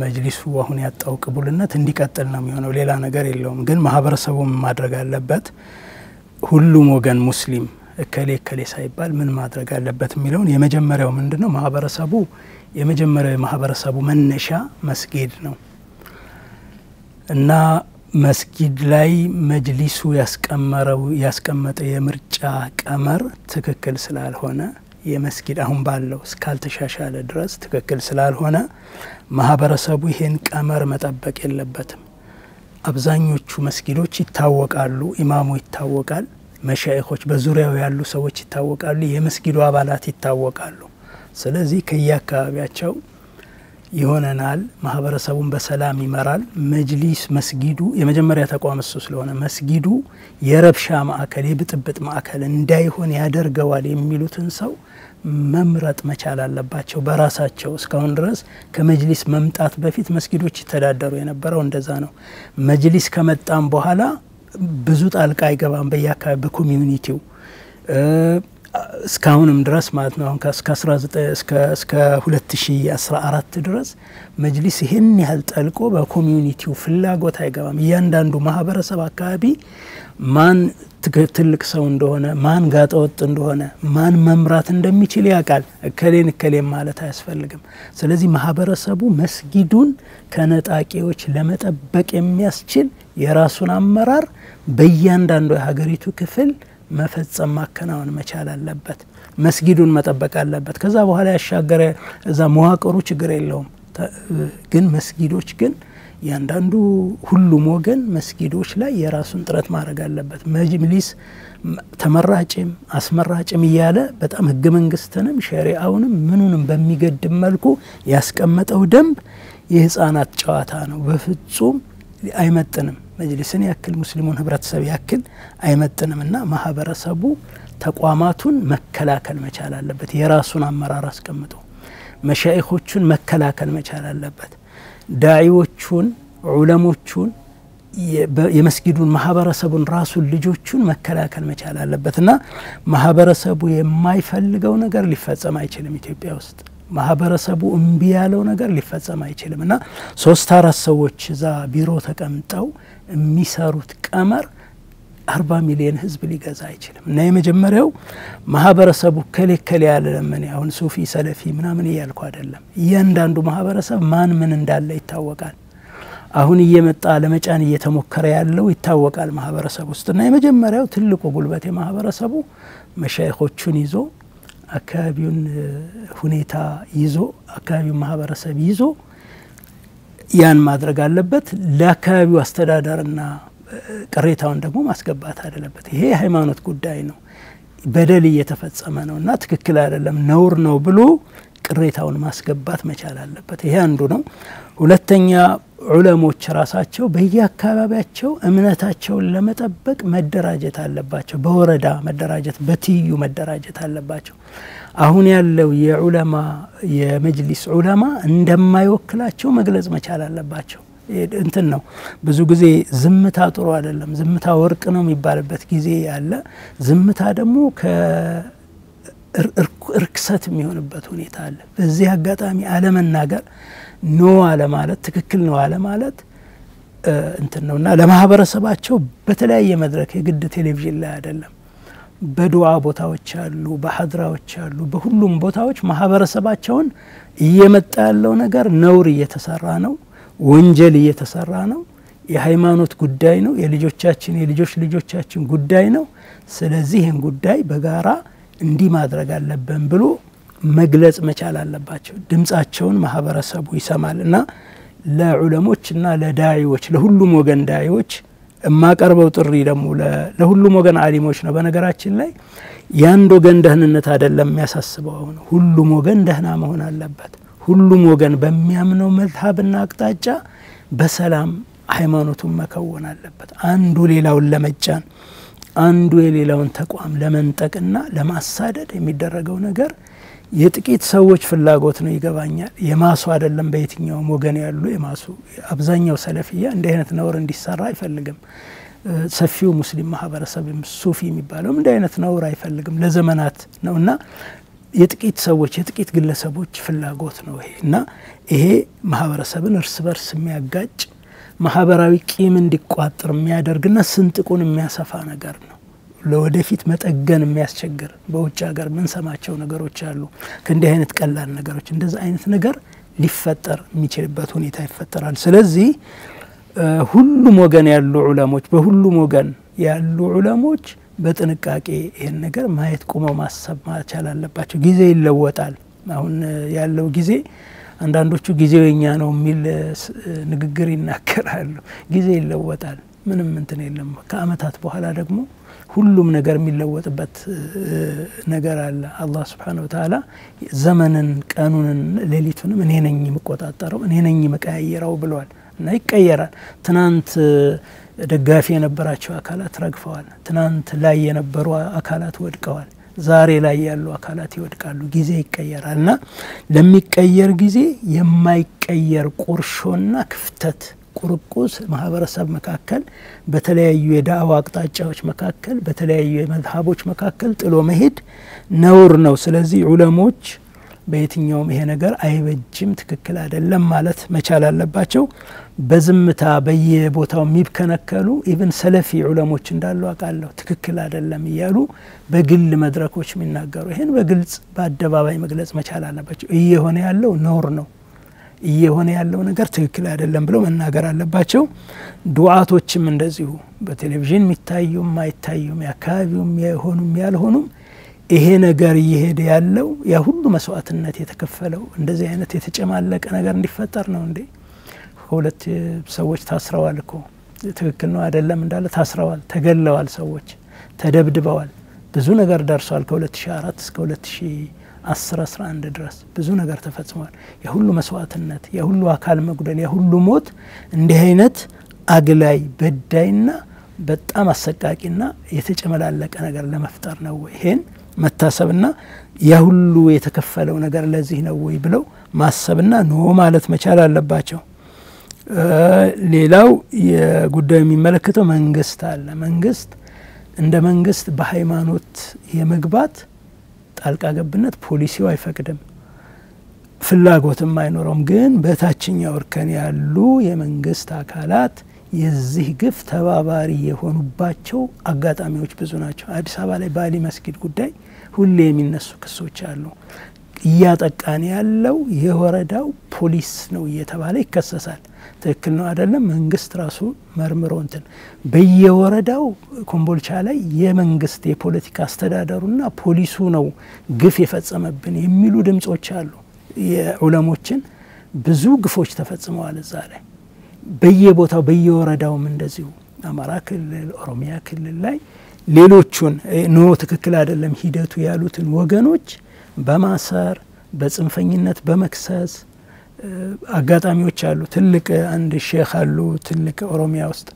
መጅሊሱ አሁን ያጣው ቅቡልነት እንዲቀጥል ነው የሚሆነው ሌላ ነገር የለውም ግን ማህበረሰቡም ማድረግ አለበት ሁሉም ወገን ሙስሊም ከሌ ሳይባል ምን ማድረግ አለበት የሚለው የመጀመሪያው ምንድነው ማህበረሰቡ የመጀመሪያው ማህበረሰቡ መነሻ መስጊድ ነው እና መስጊድ ላይ መጅሊሱ ያስቀመጠ የምርጫ ቀመር ትክክል ስላልሆነ የመስጊድ አሁን ባለው እስካልተሻሻለ ድረስ ትክክል ስላልሆነ ማህበረሰቡ ይሄን ቀመር መጠበቅ የለበትም አብዛኞቹ መስጊዶች ይታወቃሉ ኢማሙ ይታወቃል መሻይኾች በዙሪያው ያሉ ሰዎች ይታወቃሉ የመስጊዱ አባላት ይታወቃሉ ስለዚህ ከያካባቢያቸው ይሆነናል ማህበረሰቡን በሰላም ይመራል መጅሊስ መስጊዱ የመጀመሪያ ተቋም ስለሆነ መስጊዱ የረብሻ ማዕከል የብጥብጥ ማዕከል እንዳይሆን ያደርገዋል የሚሉትን ሰው መምረጥ መቻል አለባቸው በራሳቸው እስካሁን ድረስ ከመጅሊስ መምጣት በፊት መስጊዶች ይተዳደሩ የነበረው እንደዛ ነው መጅሊስ ከመጣም በኋላ ብዙ ጣልቃ አይገባም በያካባቢ በኮሚዩኒቲው እስካሁንም ድረስ ማለት ነው አሁን እስከ 2014 ድረስ መጅሊስ ይሄን ያህል ጠልቆ በኮሚዩኒቲው ፍላጎት አይገባም እያንዳንዱ ማህበረሰብ አካባቢ ማን ትልቅ ሰው እንደሆነ ማን ጋጠወጥ እንደሆነ ማን መምራት እንደሚችል ያቃል ከሌን ማለት አያስፈልግም ስለዚህ ማህበረሰቡ መስጊዱን ከነጣቂዎች ለመጠበቅ የሚያስችል የራሱን አመራር በእያንዳንዱ የሀገሪቱ ክፍል መፈጸም ማከናወን መቻል አለበት መስጊዱን መጠበቅ አለበት ከዛ በኋላ ያሻገረ እዛ መዋቅሩ ችግር የለውም ግን መስጊዶች ግን ያንዳንዱ ሁሉም ወገን መስጊዶች ላይ የራሱን ጥረት ማድረግ አለበት መጅሊስ ተመራጭም አስመራጭም ይያለ በጣም ህገ መንግስትንም ሸሪዓውንም ምኑንም በሚገድም መልኩ ያስቀመጠው ደንብ የህፃናት ጨዋታ ነው በፍጹም አይመጥንም መጅሊስን ያክል ሙስሊሙን ህብረተሰብ ያክል አይመጥንምና ማህበረሰቡ ተቋማቱን መከላከል መቻል አለበት የራሱን አመራር አስቀምጦ መሻይኾቹን መከላከል መቻል አለበት ዳዒዎቹን ዑለሞቹን የመስጊዱን ማህበረሰቡን ራሱን ልጆቹን መከላከል መቻል አለበትና ማህበረሰቡ የማይፈልገው ነገር ሊፈጸም አይችልም ኢትዮጵያ ውስጥ ማህበረሰቡ እምቢ ያለው ነገር ሊፈጸም አይችልምና 3-4 ሰዎች እዛ ቢሮ ተቀምጠው የሚሰሩት ቀመር 40 ሚሊዮን ህዝብ ሊገዛ አይችልም እና የመጀመሪያው ማህበረሰቡ ከለከለ ያለ ለምን አሁን ሱፊ ሰለፊ ምናምን ይያልኩ አይደለም እያንዳንዱ ማህበረሰብ ማን ምን እንዳለ ይታወቃል አሁን እየመጣ ለመጫን እየተሞከረ ያለው ይታወቃል ማህበረሰቡ ውስጥና የመጀመሪያው ትልቁ ጉልበት የማህበረሰቡ መሻይኾቹን ይዞ አካባቢውን ሁኔታ ይዞ አካባቢው ማህበረሰብ ይዞ ያን ማድረግ አለበት ለአካባቢው አስተዳደርና ቅሬታውን ደግሞ ማስገባት አለበት ይሄ ሃይማኖት ጉዳይ ነው በደል እየተፈጸመ ነውና ትክክል አይደለም ነውር ነው ብሎ ቅሬታውን ማስገባት መቻል አለበት ይሄ አንዱ ነው ሁለተኛ ዑለሞች ራሳቸው በየአካባቢያቸው እምነታቸውን ለመጠበቅ መደራጀት አለባቸው በወረዳ መደራጀት በትዩ መደራጀት አለባቸው አሁን ያለው የዑለማ የመጅሊስ ዑለማ እንደማይወክላቸው መግለጽ መቻል አለባቸው እንትን ነው ብዙ ጊዜ ዝምታ ጥሩ አይደለም ዝምታ ወርቅ ነው የሚባልበት ጊዜ ያለ ዝምታ ደግሞ እርክሰት የሚሆንበት ሁኔታ አለ በዚህ አጋጣሚ አለመናገር ኖ አለ ማለት ትክክል ነው አለ ማለት እንትን ነውና ለማህበረሰባቸው በተለያየ መድረክ የግድ ቴሌቪዥን ላይ አይደለም በዱዓ ቦታዎች አሉ በሐድራዎች አሉ በሁሉም ቦታዎች ማህበረሰባቸውን እየመጣ ያለው ነገር ነውር እየተሰራ ነው ወንጀል እየተሰራ ነው የሃይማኖት ጉዳይ ነው የልጆቻችን ልጆቻችን ጉዳይ ነው ስለዚህ ይሄን ጉዳይ በጋራ እንዲ ማድረግ አለብን ብሎ መግለጽ መቻል አለባቸው ድምጻቸውን ማህበረሰቡ ይሰማልና ለዑለሞችና ለዳዒዎች ለሁሉም ወገን ዳዒዎች ማቀርበው ጥሪ ደግሞ ለሁሉም ወገን ዓሊሞች ነው በነገራችን ላይ ያንዶ ወገን ደህንነት አይደለም የሚያሳስበው ነው ሁሉም ወገን ደህና መሆን አለበት ሁሉም ወገን በሚያምነው መዝሐብና አቅጣጫ በሰላም ሃይማኖቱን መከወን አለበት አንዱ ሌላውን ለመጫን አንዱ የሌላውን ተቋም ለመንጠቅና ለማሳደድ የሚደረገው ነገር የጥቂት ሰዎች ፍላጎት ነው ይገባኛል የማሱ አይደለም በየትኛው ወገን ያሉ የማሱ አብዛኛው ሰለፊያ እንደ አይነት ነውር እንዲሰራ አይፈልግም ሰፊው ሙስሊም ማህበረሰብ ሱፊ የሚባለው እንደ አይነት ነውር አይፈልግም ለዘመናት ነውና የጥቂት ሰዎች የጥቂት ግለሰቦች ፍላጎት ነው ይሄና ይሄ ማህበረሰብን እርስ በርስ የሚያጋጭ ማህበራዊ ቂም እንዲቋጥር የሚያደርግና ስንጥቁን የሚያሰፋ ነገር ነው ለወደፊት መጠገን የሚያስቸግር በውጭ ሀገር ምን ሰማቸው ነገሮች አሉ ከእንዲህ አይነት ቀላል ነገሮች እንደዛ አይነት ነገር ሊፈጠር የሚችልበት ሁኔታ ይፈጠራል ስለዚህ ሁሉም ወገን ያሉ ዑለሞች በሁሉም ወገን ያሉ ዑለሞች በጥንቃቄ ይሄን ነገር ማየት ቆመው ማሰብ ማቻል አለባቸው ጊዜ ይለወጣል አሁን ያለው ጊዜ አንዳንዶቹ ጊዜው የኛ ነው የሚል ንግግር ይናከራሉ ጊዜ ይለወጣል ምንም እንትን የለም ከአመታት በኋላ ደግሞ ሁሉም ነገር የሚለወጥበት ነገር አለ አላህ Subhanahu Wa Ta'ala ዘመንን ቀኑንን ሌሊቱንም እኔ ነኝ የምቆጣጠረው እኔ ነኝ መቀያየራው ብለዋል እና ይቀየራል ትናንት ደጋፊ የነበራቸው አካላት ረግፈዋል ትናንት ላይ የነበሩ አካላት ወድቀዋል ዛሬ ላይ ያሉ አካላት ይወድቃሉ ጊዜ ይቀየራልና ለሚቀየር ጊዜ የማይቀየር ቁርሾና ክፍተት ቁርቁስ ማህበረሰብ መካከል በተለያዩ የዳዋ አቅጣጫዎች መካከል በተለያዩ የመዝሐቦች መካከል ጥሎ መሄድ ነውር ነው ስለዚህ ዑለሞች በየትኛውም ይሄ ነገር አይበጅም ትክክል አይደለም ማለት መቻል አለባቸው በዝምታ በየቦታው የሚብከነከሉ ኢቭን ሰለፊ ዑለሞች እንዳሉ አቃለው ትክክል አይደለም ይያሉ በግል መድረኮች የሚናገሩ ይሄን በግልጽ በአደባባይ መግለጽ መቻል አለባቸው እየሆነ ያለው ነውር ነው እየሆነ ያለው ነገር ትክክል አይደለም ብለው መናገር አለባቸው ዱዓቶችም እንደዚሁ በቴሌቪዥን የሚታዩም ማይታዩም ያካባቢውም የሆኑም ያልሆኑም ይሄ ነገር እየሄደ ያለው ያ ሁሉ መስዋዕትነት የተከፈለው እንደዚህ አይነት የተጨማለቀ ነገር እንዲፈጠር ነው እንዴ ሁለት ሰዎች ታስረዋል እኮ ትክክል ነው አይደለም እንዳለ ታስረዋል ተገለዋል ሰዎች ተደብድበዋል ብዙ ነገር ደርሷል ከ2004 እስከ 2011 ድረስ ብዙ ነገር ተፈጽሟል የሁሉ መስዋዕትነት የሁሉ አካል መጉደል የሁሉ ሞት እንዲህ አይነት አግላይ በዳይና በጣም አሰቃቂና የተጨመላለቀ ነገር ለመፍጠር ነው ይሄን መታሰብና ያ ሁሉ የተከፈለው ነገር ለዚህ ነው ወይ ብለው ማሰብና ነው ማለት መቻል አለባቸው ሌላው የጉዳዩ የሚመለከተው መንግስት አለ መንግስት እንደ መንግስት በሃይማኖት የመግባት ጣልቃ ገብነት ፖሊሲው አይፈቅድም ፍላጎትም አይኖርም ግን በታችኛው እርከን ያሉ የመንግስት አካላት የዚህ ግፍ ተባባሪ የሆኑባቸው አጋጣሚዎች ብዙ ናቸው አዲስ አበባ ላይ ባሊ መስጊድ ጉዳይ ሁሌ የሚነሱ ክሶች አሉ ያጠቃን ያለው የወረዳው ፖሊስ ነው እየተባለ ይከሰሳል ትክክል ነው አይደለም መንግስት ራሱ መርምሮ እንትን በየወረዳው ኮምቦልቻ ላይ የመንግስት የፖለቲካ አስተዳደሩና ፖሊሱ ነው ግፍ የፈጸመብን የሚሉ ድምጾች አሉ የዑለሞችን ብዙ ግፎች ተፈጽመዋል እዛ ላይ በየቦታው በየወረዳውም እንደዚሁ አማራ ክልል ኦሮሚያ ክልል ላይ ሌሎቹን ነው ትክክል አይደለም ሂደቱ ያሉትን ወገኖች በማሰር በጽንፈኝነት በመክሰስ አጋጣሚዎች አሉ ትልቅ አንድ ሼክ አሉ ትልቅ ኦሮሚያ ውስጥ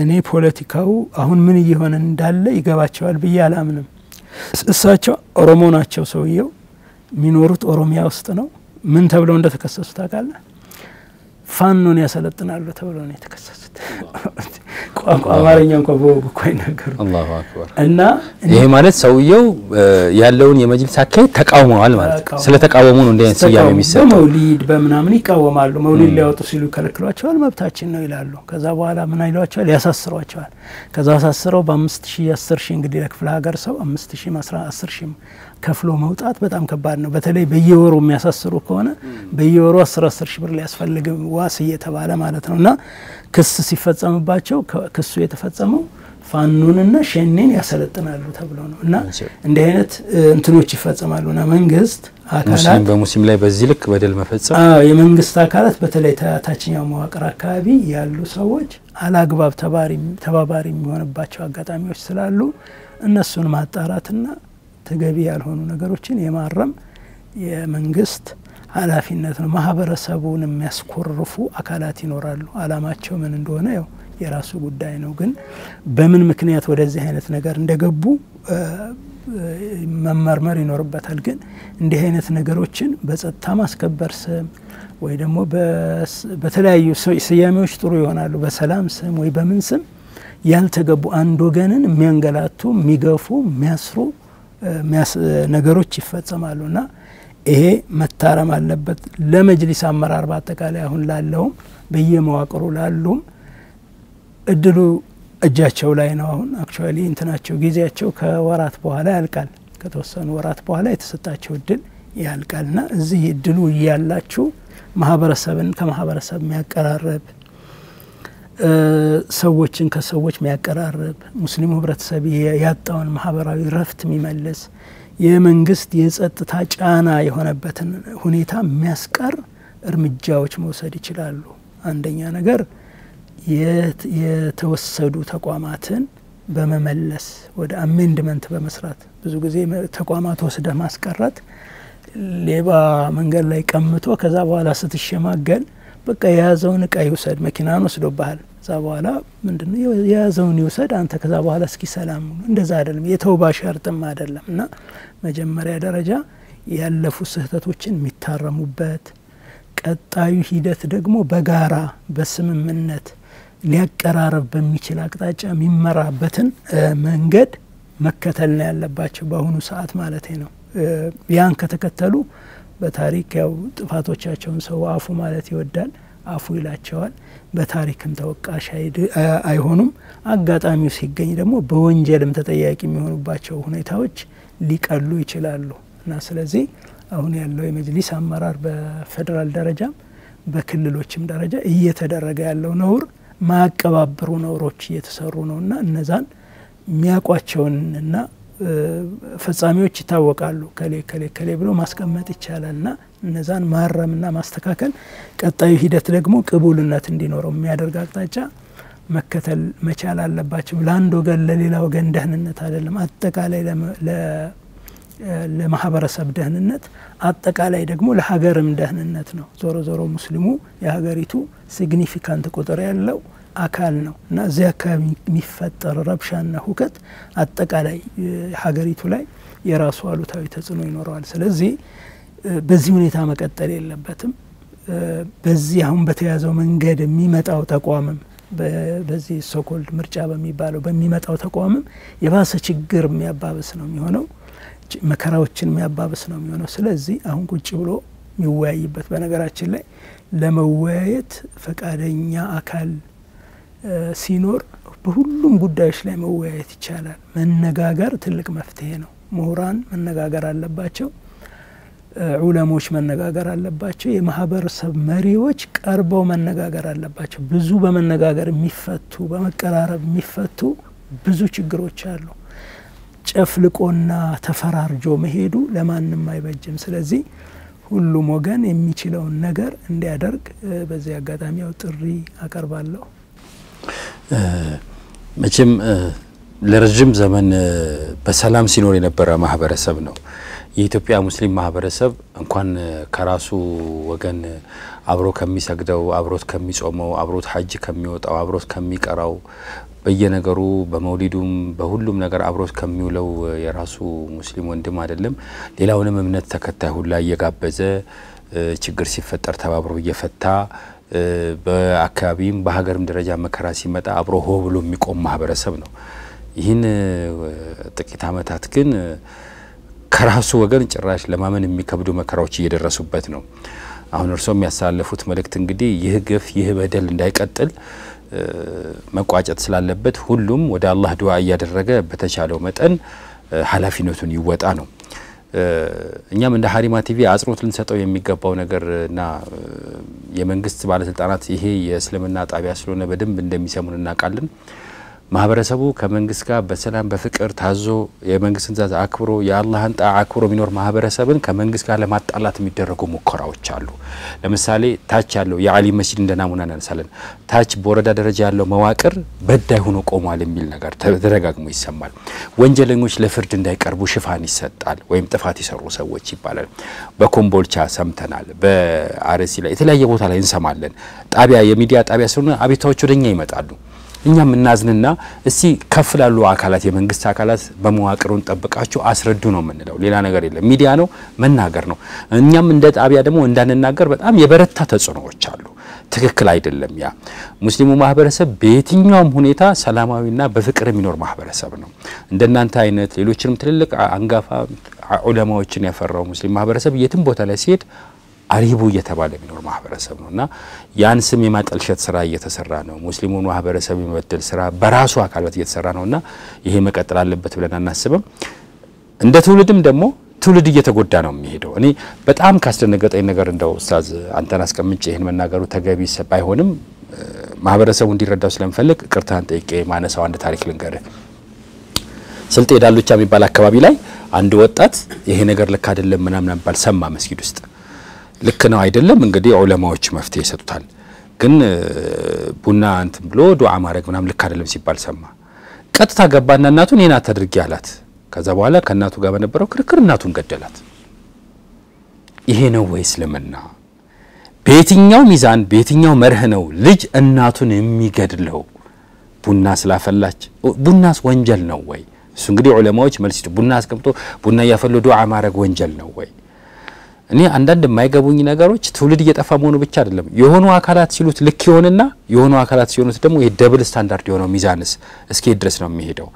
እኔ ፖለቲካው አሁን ምን እየሆነ እንዳለ ይገባቸዋል ብዬ አላምንም እሳቸው ኦሮሞ ናቸው ሰውየው ሚኖሩት ኦሮሚያ ውስጥ ነው ምን ተብለው እንደተከሰሱ ታውቃለህ ፋኖን ያሰለጥናሉ ተብለው ነው የተከሰሱት ቋንቋ አማርኛ እንኳን በወጉ አይናገሩ አላሁ አክበር እና ይሄ ማለት ሰውየው ያለውን የመጅልስ አካሄድ ተቃውመዋል ማለት ስለ ተቃወሙ ነው እንደ ሲያም የሚሰጠው መውሊድ በመናምን ይቃወማሉ መውሊድ ሊያወጡ ሲሉ ከለክሏቸዋል መብታችን ነው ይላሉ ከዛ በኋላ ምን አይሏቸዋል ያሳስሯቸዋል ከዛ አሳስረው በ5000 10000 እንግዲህ ለክፍለ ሀገር ሰው 5000 10000 ከፍሎ መውጣት በጣም ከባድ ነው በተለይ በየወሩ የሚያሳስሩ ከሆነ በየወሩ 10,000 ብር ሊያስፈልግ ዋስ እየተባለ ማለት ነውና ክስ ሲፈጸምባቸው ክሱ የተፈጸመው ፋኖንና ሸኔን ያሰለጥናሉ ተብሎ ነውና እንደ አይነት እንትኖች ይፈጸማሉና መንግስት አካላት ሙስሊም በሙስሊም ላይ በዚህ ልክ በደል መፈጸም የመንግስት አካላት በተለይ ታችኛው መዋቅር አካባቢ ያሉ ሰዎች አላግባብ ተባባሪ የሚሆንባቸው አጋጣሚዎች ስላሉ እነሱን ማጣራትና ተገቢ ያልሆኑ ነገሮችን የማረም የመንግስት ኃላፊነት ነው ማህበረሰቡን የሚያስኮርፉ አካላት ይኖራሉ አላማቸው ምን እንደሆነ ያው የራሱ ጉዳይ ነው ግን በምን ምክንያት ወደዚህ አይነት ነገር እንደገቡ መመርመር ይኖርበታል ግን እንዲህ አይነት ነገሮችን በጸጥታ ማስከበር ስም ወይ ደግሞ በተለያዩ ስያሜዎች ጥሩ ይሆናሉ በሰላም ስም ወይ በምን ስም ያልተገቡ አንድ ወገንን የሚያንገላቱ የሚገፉ የሚያስሩ ነገሮች ይፈጸማሉና ይሄ መታረም አለበት ለመጅሊስ አመራር በአጠቃላይ አሁን ላለው በየመዋቅሩ ላሉም እድሉ እጃቸው ላይ ነው አሁን አክቹአሊ እንትናቸው ጊዜያቸው ከወራት በኋላ ያልቃል ከተወሰኑ ወራት በኋላ የተሰጣቸው እድል ያልቃልና እዚህ እድሉ ያላችሁ ማህበረሰብን ከማህበረሰብ የሚያቀራርብ ሰዎችን ከሰዎች የሚያቀራርብ ሙስሊሙ ህብረተሰብ ያጣውን ማህበራዊ ረፍት የሚመልስ የመንግስት የጸጥታ ጫና የሆነበትን ሁኔታ የሚያስቀር እርምጃዎች መውሰድ ይችላሉ አንደኛ ነገር የተወሰዱ ተቋማትን በመመለስ ወደ አሜንድመንት በመስራት ብዙ ጊዜ ተቋማት ወስደ ማስቀረት ሌባ መንገድ ላይ ቀምቶ ከዛ በኋላ ስትሸማገል በቃ የያዘውን እቃ ይውሰድ መኪናን ወስዶብሃል ከዛ በኋላ ምንድነው የያዘውን ይውሰድ አንተ ከዛ በኋላ እስኪ ሰላም እንደዛ አይደለም የተውባ ሸርጥም አይደለምና መጀመሪያ ደረጃ ያለፉ ስህተቶችን የሚታረሙበት ቀጣዩ ሂደት ደግሞ በጋራ በስምምነት ሊያቀራረብ በሚችል አቅጣጫ የሚመራበትን መንገድ መከተል ነው ያለባቸው በአሁኑ ሰዓት ማለት ነው ያን ከተከተሉ በታሪክ ያው ጥፋቶቻቸውን ሰው አፉ ማለት ይወዳል አፉ ይላቸዋል በታሪክም ተወቃሽ አይሆኑም አጋጣሚው ሲገኝ ደግሞ በወንጀልም ተጠያቂ የሚሆኑባቸው ሁኔታዎች ሊቀሉ ይችላሉ እና ስለዚህ አሁን ያለው የመጅሊስ አመራር በፌደራል ደረጃ በክልሎችም ደረጃ እየተደረገ ያለው ነውር ማቀባበሩ ነውሮች እየተሰሩ ነውና እነዛን የሚያቋቸውንና ፈጻሚዎች ይታወቃሉ ከሌ ብሎ ማስቀመጥ ይቻላልና እነዛን ማረምና ማስተካከል ቀጣዩ ሂደት ደግሞ ቅቡልነት እንዲኖረው የሚያደርግ አቅጣጫ መከተል መቻል አለባቸው ለአንድ ወገን ለሌላ ወገን ደህንነት አይደለም አጠቃላይ ለማህበረሰብ ደህንነት አጠቃላይ ደግሞ ለሀገርም ደህንነት ነው ዞሮ ሙስሊሙ የሀገሪቱ ሲግኒፊካንት ቁጥር ያለው አካል ነው እና እዚያ አካባቢ የሚፈጠር ረብሻና ሁከት አጠቃላይ ሀገሪቱ ላይ የራሱ አሉታዊ ተጽዕኖ ይኖረዋል ስለዚህ በዚህ ሁኔታ መቀጠል የለበትም በዚህ አሁን በተያዘው መንገድ የሚመጣው ተቋምም በዚህ ሶኮልድ ምርጫ በሚባለው በሚመጣው ተቋምም የባሰ ችግር የሚያባብስ ነው የሚሆነው መከራዎችን የሚያባብስ ነው የሚሆነው ስለዚህ አሁን ቁጭ ብሎ የሚወያይበት በነገራችን ላይ ለመወያየት ፈቃደኛ አካል ሲኖር በሁሉም ጉዳዮች ላይ መወያየት ይቻላል መነጋገር ትልቅ መፍትሄ ነው ምሁራን መነጋገር አለባቸው ዑለሞች መነጋገር አለባቸው የማህበረሰብ መሪዎች ቀርበው መነጋገር አለባቸው ብዙ በመነጋገር የሚፈቱ በመቀራረብ የሚፈቱ ብዙ ችግሮች አሉ ጨፍልቆና ተፈራርጆ መሄዱ ለማንም አይበጅም ስለዚህ ሁሉም ወገን የሚችለውን ነገር እንዲያደርግ በዚህ አጋጣሚ ያው ጥሪ አቀርባለሁ መቼም ለረጅም ዘመን በሰላም ሲኖር የነበረ ማህበረሰብ ነው የኢትዮጵያ ሙስሊም ማህበረሰብ እንኳን ከራሱ ወገን አብሮ ከሚሰግደው አብሮት ከሚጾመው አብሮት ሐጅ ከሚወጣው አብሮት ከሚቀራው በየነገሩ በመውሊዱም በሁሉም ነገር አብሮት ከሚውለው የራሱ ሙስሊም ወንድም አይደለም ሌላውንም እምነት ተከታይ ሁሉ እየጋበዘ ችግር ሲፈጠር ተባብሮ እየፈታ በአካባቢም በሀገርም ደረጃ መከራ ሲመጣ አብሮ ሆ ብሎ የሚቆም ማህበረሰብ ነው ይህን ጥቂት አመታት ግን ከራሱ ወገን ጭራሽ ለማመን የሚከብዱ መከራዎች እየደረሱበት ነው አሁን እርሶም ያሳለፉት መልእክት እንግዲህ ይህ ግፍ ይህ በደል እንዳይቀጥል መቋጨት ስላለበት ሁሉም ወደ አላህ ዱዓ ያደረገ በተቻለው መጠን ኃላፊነቱን ይወጣ ነው እኛም እንደ ሀሪማ ቲቪ አጽሮት ልንሰጠው የሚገባው ነገርና የመንግስት ባለስልጣናት ይሄ የእስልምና ጣቢያ ስለሆነ በደንብ እንደሚሰሙን እናቃለን ማህበረሰቡ ከመንግስት ጋር በሰላም በፍቅር ታዞ የመንግስትን ትዕዛዝ አክብሮ የአላህን ጣዓ አክብሮ የሚኖር ማህበረሰብን ከመንግስት ጋር ለማጣላት የሚደረጉ ሙከራዎች አሉ ለምሳሌ ታች ያለው የአሊ መስጂድ እንደናሙና እናነሳለን ታች በወረዳ ደረጃ ያለው መዋቅር በዳይ ሆኖ ቆሟል የሚል ነገር ተደጋግሞ ይሰማል ወንጀለኞች ለፍርድ እንዳይቀርቡ ሽፋን ይሰጣል ወይም ጥፋት ይሰሩ ሰዎች ይባላል በኮምቦልቻ ሰምተናል በአርሲ ላይ የተለያየ ቦታ ላይ እንሰማለን ጣቢያ የሚዲያ ጣቢያ ስለሆነ አቤታዎች ወደኛ ይመጣሉ እኛም እናዝንና እስቲ ከፍላሉ አካላት የመንግስት አካላት በመዋቅሩን ተጠብቃቸው አስረዱ ነው የምንለው ሌላ ነገር የለም ሚዲያ ነው መናገር ነው እኛም እንደ ጣቢያ ደግሞ እንዳንናገር በጣም የበረታ ተጽዕኖዎች አሉ ትክክል አይደለም ያ ሙስሊሙ ማህበረሰብ በየትኛውም ሁኔታ ሰላማዊና በፍቅር የሚኖር ማህበረሰብ ነው እንደናንተ አይነት ሌሎችንም ትልልቅ አንጋፋ ዑለማዎችን ያፈራው ሙስሊም ማህበረሰብ የትም ቦታ ላይ ሲሄድ አሪቡ እየተባለ የሚኖር ማህበረሰብ ነውና ያን ስም የማጠልሸት ስራ እየተሰራ ነው ሙስሊሙን ማህበረሰብ የመበደል ስራ በራሱ አካላት እየተሰራ ነውና ይሄ መቀጠል አለበት ብለን አናስብም እንደ ትውልድም ደግሞ ትውልድ እየተጎዳ ነው የሚሄደው እኔ በጣም ካስደነገጠኝ ነገር እንደው ኡስታዝ አንተን አስቀምጬ ይሄን መናገሩ ተገቢ ባይሆንም ማህበረሰቡ እንዲረዳው ስለምፈልግ ቅርታን ጠይቄ ማነሳው አንድ ታሪክ ልንገርህ ስልጤ ዳሉቻ የሚባል አካባቢ ላይ አንድ ወጣት ይሄ ነገር ልክ አይደለም ምናምን ባል ሰማ መስጊድ ውስጥ ልክ ነው አይደለም እንግዲህ ዑለማዎች መፍትሄ ይሰጡታል ግን ቡና እንት ብሎ ዱዓ ማድረግ ምናምን ልክ አይደለም ሲባል ሰማ ቀጥታ ገባና እናቱን የና ተድርጊ አላት ከዛ በኋላ ከናቱ ጋር በነበረው ክርክር እናቱን ገደላት ይሄ ነው ወይስ ለምና በየትኛው ሚዛን በየትኛው መርህ ነው ልጅ እናቱን የሚገድለው ቡና ስላፈላች ቡናስ ወንጀል ነው ወይ እሱ እንግዲህ ዑለማዎች መልስ ቡና አስቀምጦ ቡና ያፈሉ ዱዓ ማድረግ ወንጀል ነው ወይ እኔ አንዳንድ የማይገቡኝ ነገሮች ትውልድ እየጠፋ መሆኑ ብቻ አይደለም የሆኑ አካላት ሲሉት ልክ ይሆንና የሆኑ አካላት ሲሆኑት ደግሞ የደብል ስታንዳርድ የሆነው ሚዛንስ እስኪ ድረስ ነው የሚሄደው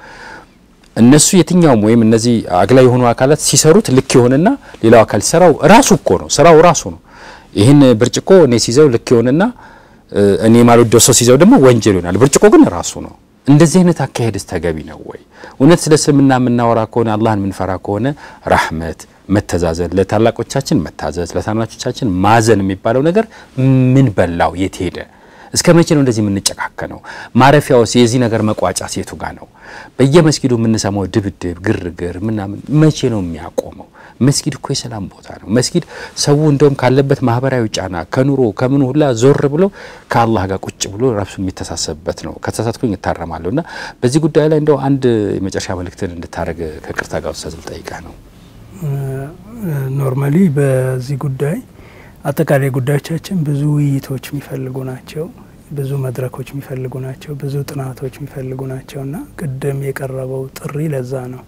እነሱ የትኛውም ወይም እነዚህ አግላይ የሆኑ አካላት ሲሰሩት ልክ ይሆንና ሌላው አካል ሰራው ራሱ እኮ ነው ስራው ራሱ ነው ይሄን ብርጭቆ እኔ ሲዘው ልክ ይሆንና እኔ ማለት ደሶ ሲዘው ደግሞ ወንጀል ይሆናል ብርጭቆ ግን ራሱ ነው እንደዚህ አይነት አካሄድስ ተገቢ ነው ወይ እውነት ስለስምና ምናወራ ከሆነ አላህን ምንፈራ ከሆነ ረህመት መተዛዘን ለታላቆቻችን መታዘዝ ለታናናሾቻችን ማዘን የሚባለው ነገር ምን በላው የት ሄደ እስከ መቼ ነው እንደዚህ የምንጨካከነው ማረፊያውስ የዚህ ነገር መቋጫ ሴቱ ጋር ነው በየመስጊዱ የምንሰማው ድብድብ ግርግር ምናምን መቼ ነው የሚያቆመው መስጊድ እኮ የሰላም ቦታ ነው መስጊድ ሰው እንደውም ካለበት ማህበራዊ ጫና ከኑሮ ከምን ሁላ ዞር ብሎ ከአላህ ጋር ቁጭ ብሎ ራሱን የሚተሳሰብበት ነው ከተሳሳትኩኝ እታረማለሁና በዚህ ጉዳይ ላይ እንደው አንድ የመጨረሻ መልእክትን እንድታረግ ከቅርታ ጋር ወሰዝም ጠይቀህ ነው ኖርማሊ በዚህ ጉዳይ አጠቃላይ ጉዳዮቻችን ብዙ ውይይቶች የሚፈልጉ ናቸው ብዙ መድረኮች የሚፈልጉ ናቸው ብዙ ጥናቶች የሚፈልጉ ናቸውና ቅድም የቀረበው ጥሪ ለዛ ነው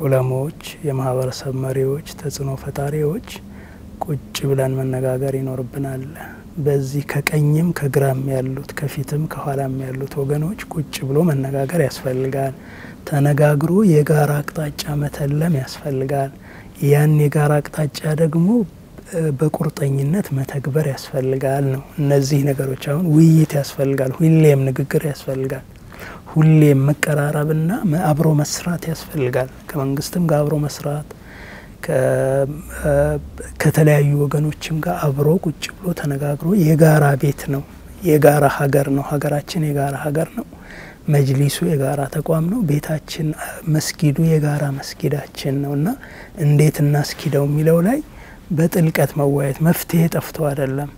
ዑለማዎች የማህበረሰብ መሪዎች ተጽዕኖ ፈጣሪዎች ቁጭ ብለን መነጋገር ይኖርብናል በዚህ ከቀኝም ከግራም ያሉት ከፊትም ከኋላም ያሉት ወገኖች ቁጭ ብሎ መነጋገር ያስፈልጋል ተነጋግሮ የጋራ አቅጣጫ መተለም ያስፈልጋል ያን የጋራ አቅጣጫ ደግሞ በቁርጠኝነት መተግበር ያስፈልጋል ነው እነዚህ ነገሮች አሁን ውይይት ያስፈልጋል ሁሌም ንግግር ያስፈልጋል ሁሌም መቀራረብና አብሮ መስራት ያስፈልጋል ከመንግስትም ጋር አብሮ መስራት ከተለያዩ ወገኖችም ጋር አብሮ ቁጭ ብሎ ተነጋግሮ የጋራ ቤት ነው የጋራ ሀገር ነው ሀገራችን የጋራ ሀገር ነው መጅሊሱ የጋራ ተቋም ነው ቤታችን መስጊዱ የጋራ መስጊዳችን ነውና እንዴት እናስኪደው የሚለው ላይ በጥልቀት መዋየት መፍትሄ ጠፍቶ አይደለም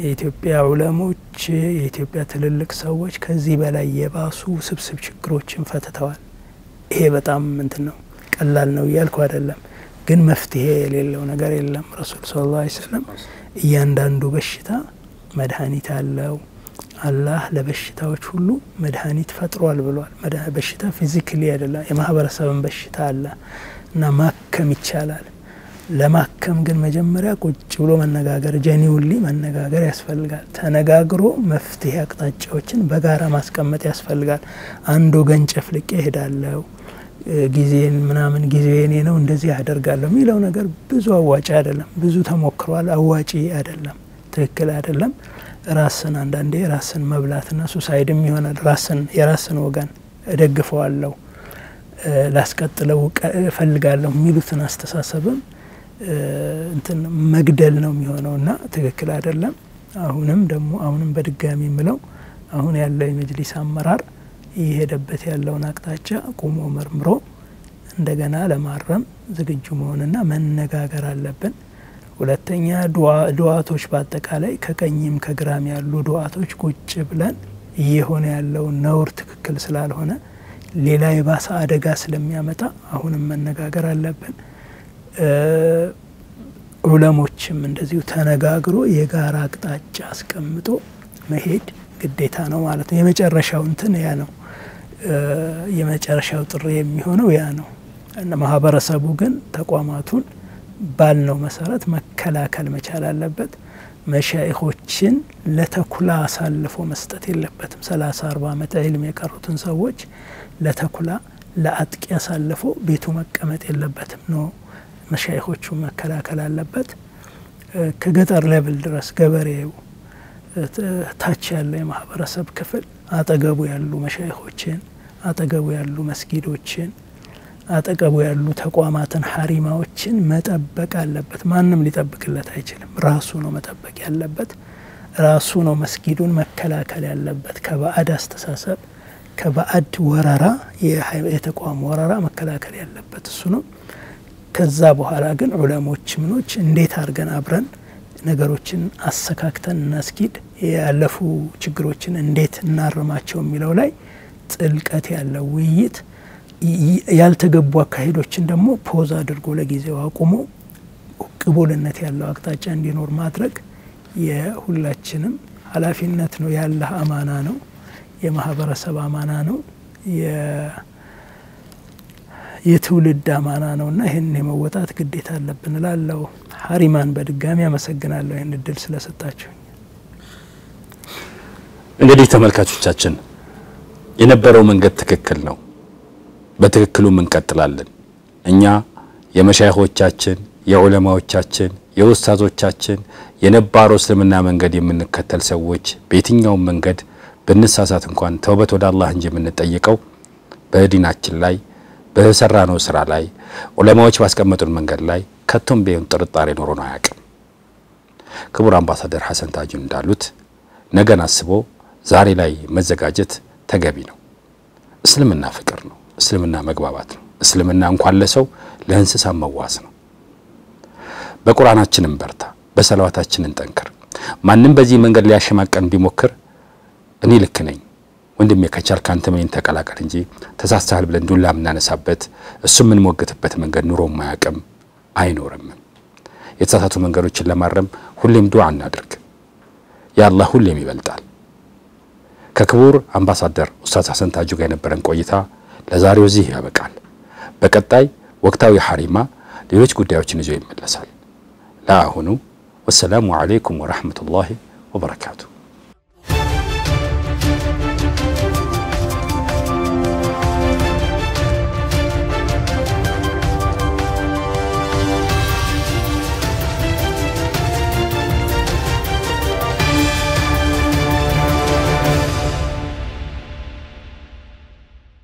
የኢትዮጵያ ዑለሞች የኢትዮጵያ ትልልቅ ሰዎች ከዚህ በላይ የባሱ ስብስብ ችግሮችን ፈተተዋል ይሄ በጣም እንትን ነው ቀላል ነው ያልኩ አይደለም ግን መፍትሄ የሌለው ነገር የለም። ረሱል ሰለላሁ ዐለይሂ ወሰለም እያንዳንዱ በሽታ መድኃኒት አለው። አላህ ለበሽታዎች ሁሉ መድኃኒት ፈጥሯል ብሏል። በሽታ ፊዚካሊ አይደለም፣ የማህበረሰብን በሽታ አለ እና ማከም ይቻላል። ለማከም ግን መጀመሪያ ቁጭ ብሎ መነጋገር፣ ጀኒውሊ መነጋገር ያስፈልጋል። ተነጋግሮ መፍትሄ አቅጣጫዎችን በጋራ ማስቀመጥ ያስፈልጋል። አንድ ወገን ጨፍልቄ እሄዳለሁ ጊዜን ምናምን ጊዜው የኔ ነው እንደዚህ ያደርጋለሁ የሚለው ነገር ብዙ አዋጪ አይደለም። ብዙ ተሞክሯል፣ አዋጪ አይደለም፣ ትክክል አይደለም። ራስን አንዳንዴ ራስን መብላትና ሱሳይድም ይሆናል። የራስን ወገን እደግፈዋለሁ ላስቀጥለው እፈልጋለሁ የሚሉትን አስተሳሰብም እንትን መግደል ነው የሚሆነውና ትክክል አይደለም። አሁንም በድጋሚ የምለው አሁን ያለው የመጅሊስ አመራር ይሄደበት ያለውን አቅጣጫ ቆሞ መርምሮ እንደገና ለማረም ዝግጁ መሆንና መነጋገር አለብን። ሁለተኛ ዱዓቶች በአጠቃላይ ከቀኝም ከግራም ያሉ ዱዓቶች ቁጭ ብለን እየሆነ ያለው ነውር ትክክል ስላልሆነ ሌላ የባሰ አደጋ ስለሚያመጣ አሁንም መነጋገር አለብን። ዑለሞችም እንደዚሁ ተነጋግሮ የጋራ አቅጣጫ አስቀምጦ መሄድ ግዴታ ነው ማለት ነው። የመጨረሻው እንትን ያ ነው። የመጨረሻው ጥሪ የሚሆነው ያ ነው። እና ማህበረሰቡ ግን ተቋማቱን ባልነው መሰረት መከላከል መቻል አለበት። መሻይኾችን ለተኩላ አሳልፎ መስጠት የለበትም። 30-40 ዓመት ዒልም የቀሩትን ሰዎች ለተኩላ ለአጥቂ አሳልፎ ቤቱ መቀመጥ የለበትም ነው። መሻይኾቹ መከላከል አለበት። ከገጠር ሌቭል ድረስ ገበሬው ታች ያለ የማህበረሰብ ክፍል አጠገቡ ያሉ መሻይኾችን፣ አጠገቡ ያሉ መስጊዶችን፣ አጠገቡ ያሉ ተቋማትን ሐሪማዎችን መጠበቅ አለበት። ማንም ሊጠብቅለት አይችልም። ራሱ ነው መጠበቅ ያለበት። ራሱ ነው መስጊዱን መከላከል ያለበት ከባዕድ አስተሳሰብ፣ ከባዕድ ወረራ፣ የተቋም ወረራ መከላከል ያለበት እሱ ነው። ከዛ በኋላ ግን ዑለሞች ምኖች እንዴት አድርገን አብረን ነገሮችን አሰካክተን እናስኪድ፣ ያለፉ ችግሮችን እንዴት እናርማቸው የሚለው ላይ ጥልቀት ያለው ውይይት፣ ያልተገቡ አካሄዶችን ደግሞ ፖዝ አድርጎ ለጊዜው አቁሞ ቅቡልነት ያለው አቅጣጫ እንዲኖር ማድረግ የሁላችንም ኃላፊነት ነው። ያለ አማና ነው፣ የማህበረሰብ አማና ነው፣ የትውልድ አማና ነውና ይሄን የመወጣት ግዴታ አለብን እላለሁ። ሐሪማን በድጋሚ አመሰግናለሁ ይሄን እድል ስለሰጣችሁ። እንግዲህ ተመልካቾቻችን የነበረው መንገድ ትክክል ነው። በትክክሉም እንቀጥላለን። እኛ የመሻይኾቻችን፣ የዑለማዎቻችን፣ የኡስታዞቻችን የነባሩ እስልምና መንገድ የምንከተል ሰዎች በየትኛው መንገድ ብንሳሳት እንኳን ተውበት ወደ አላህ እንጂ የምንጠይቀው በዲናችን ላይ በሰራነው ስራ ላይ ዑለማዎች ባስቀመጡን መንገድ ላይ ከቶም ቢሆን ጥርጣሬ ኖሮን አያውቅም። ክቡር አምባሳደር ሐሰን ታጁ እንዳሉት ነገን አስቦ ዛሬ ላይ መዘጋጀት ተገቢ ነው። እስልምና ፍቅር ነው። እስልምና መግባባት ነው። እስልምና እንኳን ለሰው ለእንስሳ መዋስ ነው። በቁርአናችንም በርታ፣ በሰላዋታችንን ጠንክር። ማንም በዚህ መንገድ ሊያሸማቀን ቢሞክር እኔ ልክ ነኝ ወንድሜ ከቻልክ አንተ ምን ተቀላቀል እንጂ ተሳስተሃል ብለን ዱላ ምናነሳበት እሱ ምን ሞገተበት መንገድ ኑሮ ማያቀም አይኖርም። የተሳሳቱ መንገዶችን ለማረም ሁሌም ዱዓ እናድርግ። ያ አላህ ሁሌም ይበልጣል። ከክቡር አምባሳደር ኡስታዝ ሐሰን ታጁ ጋር የነበረን ቆይታ ለዛሬው እዚህ ያበቃል። በቀጣይ ወቅታዊ ሐሪማ ሌሎች ጉዳዮችን ይዞ ይመለሳል። ለአሁኑ ወሰላሙ አለይኩም ወራህመቱላሂ ወበረካቱ።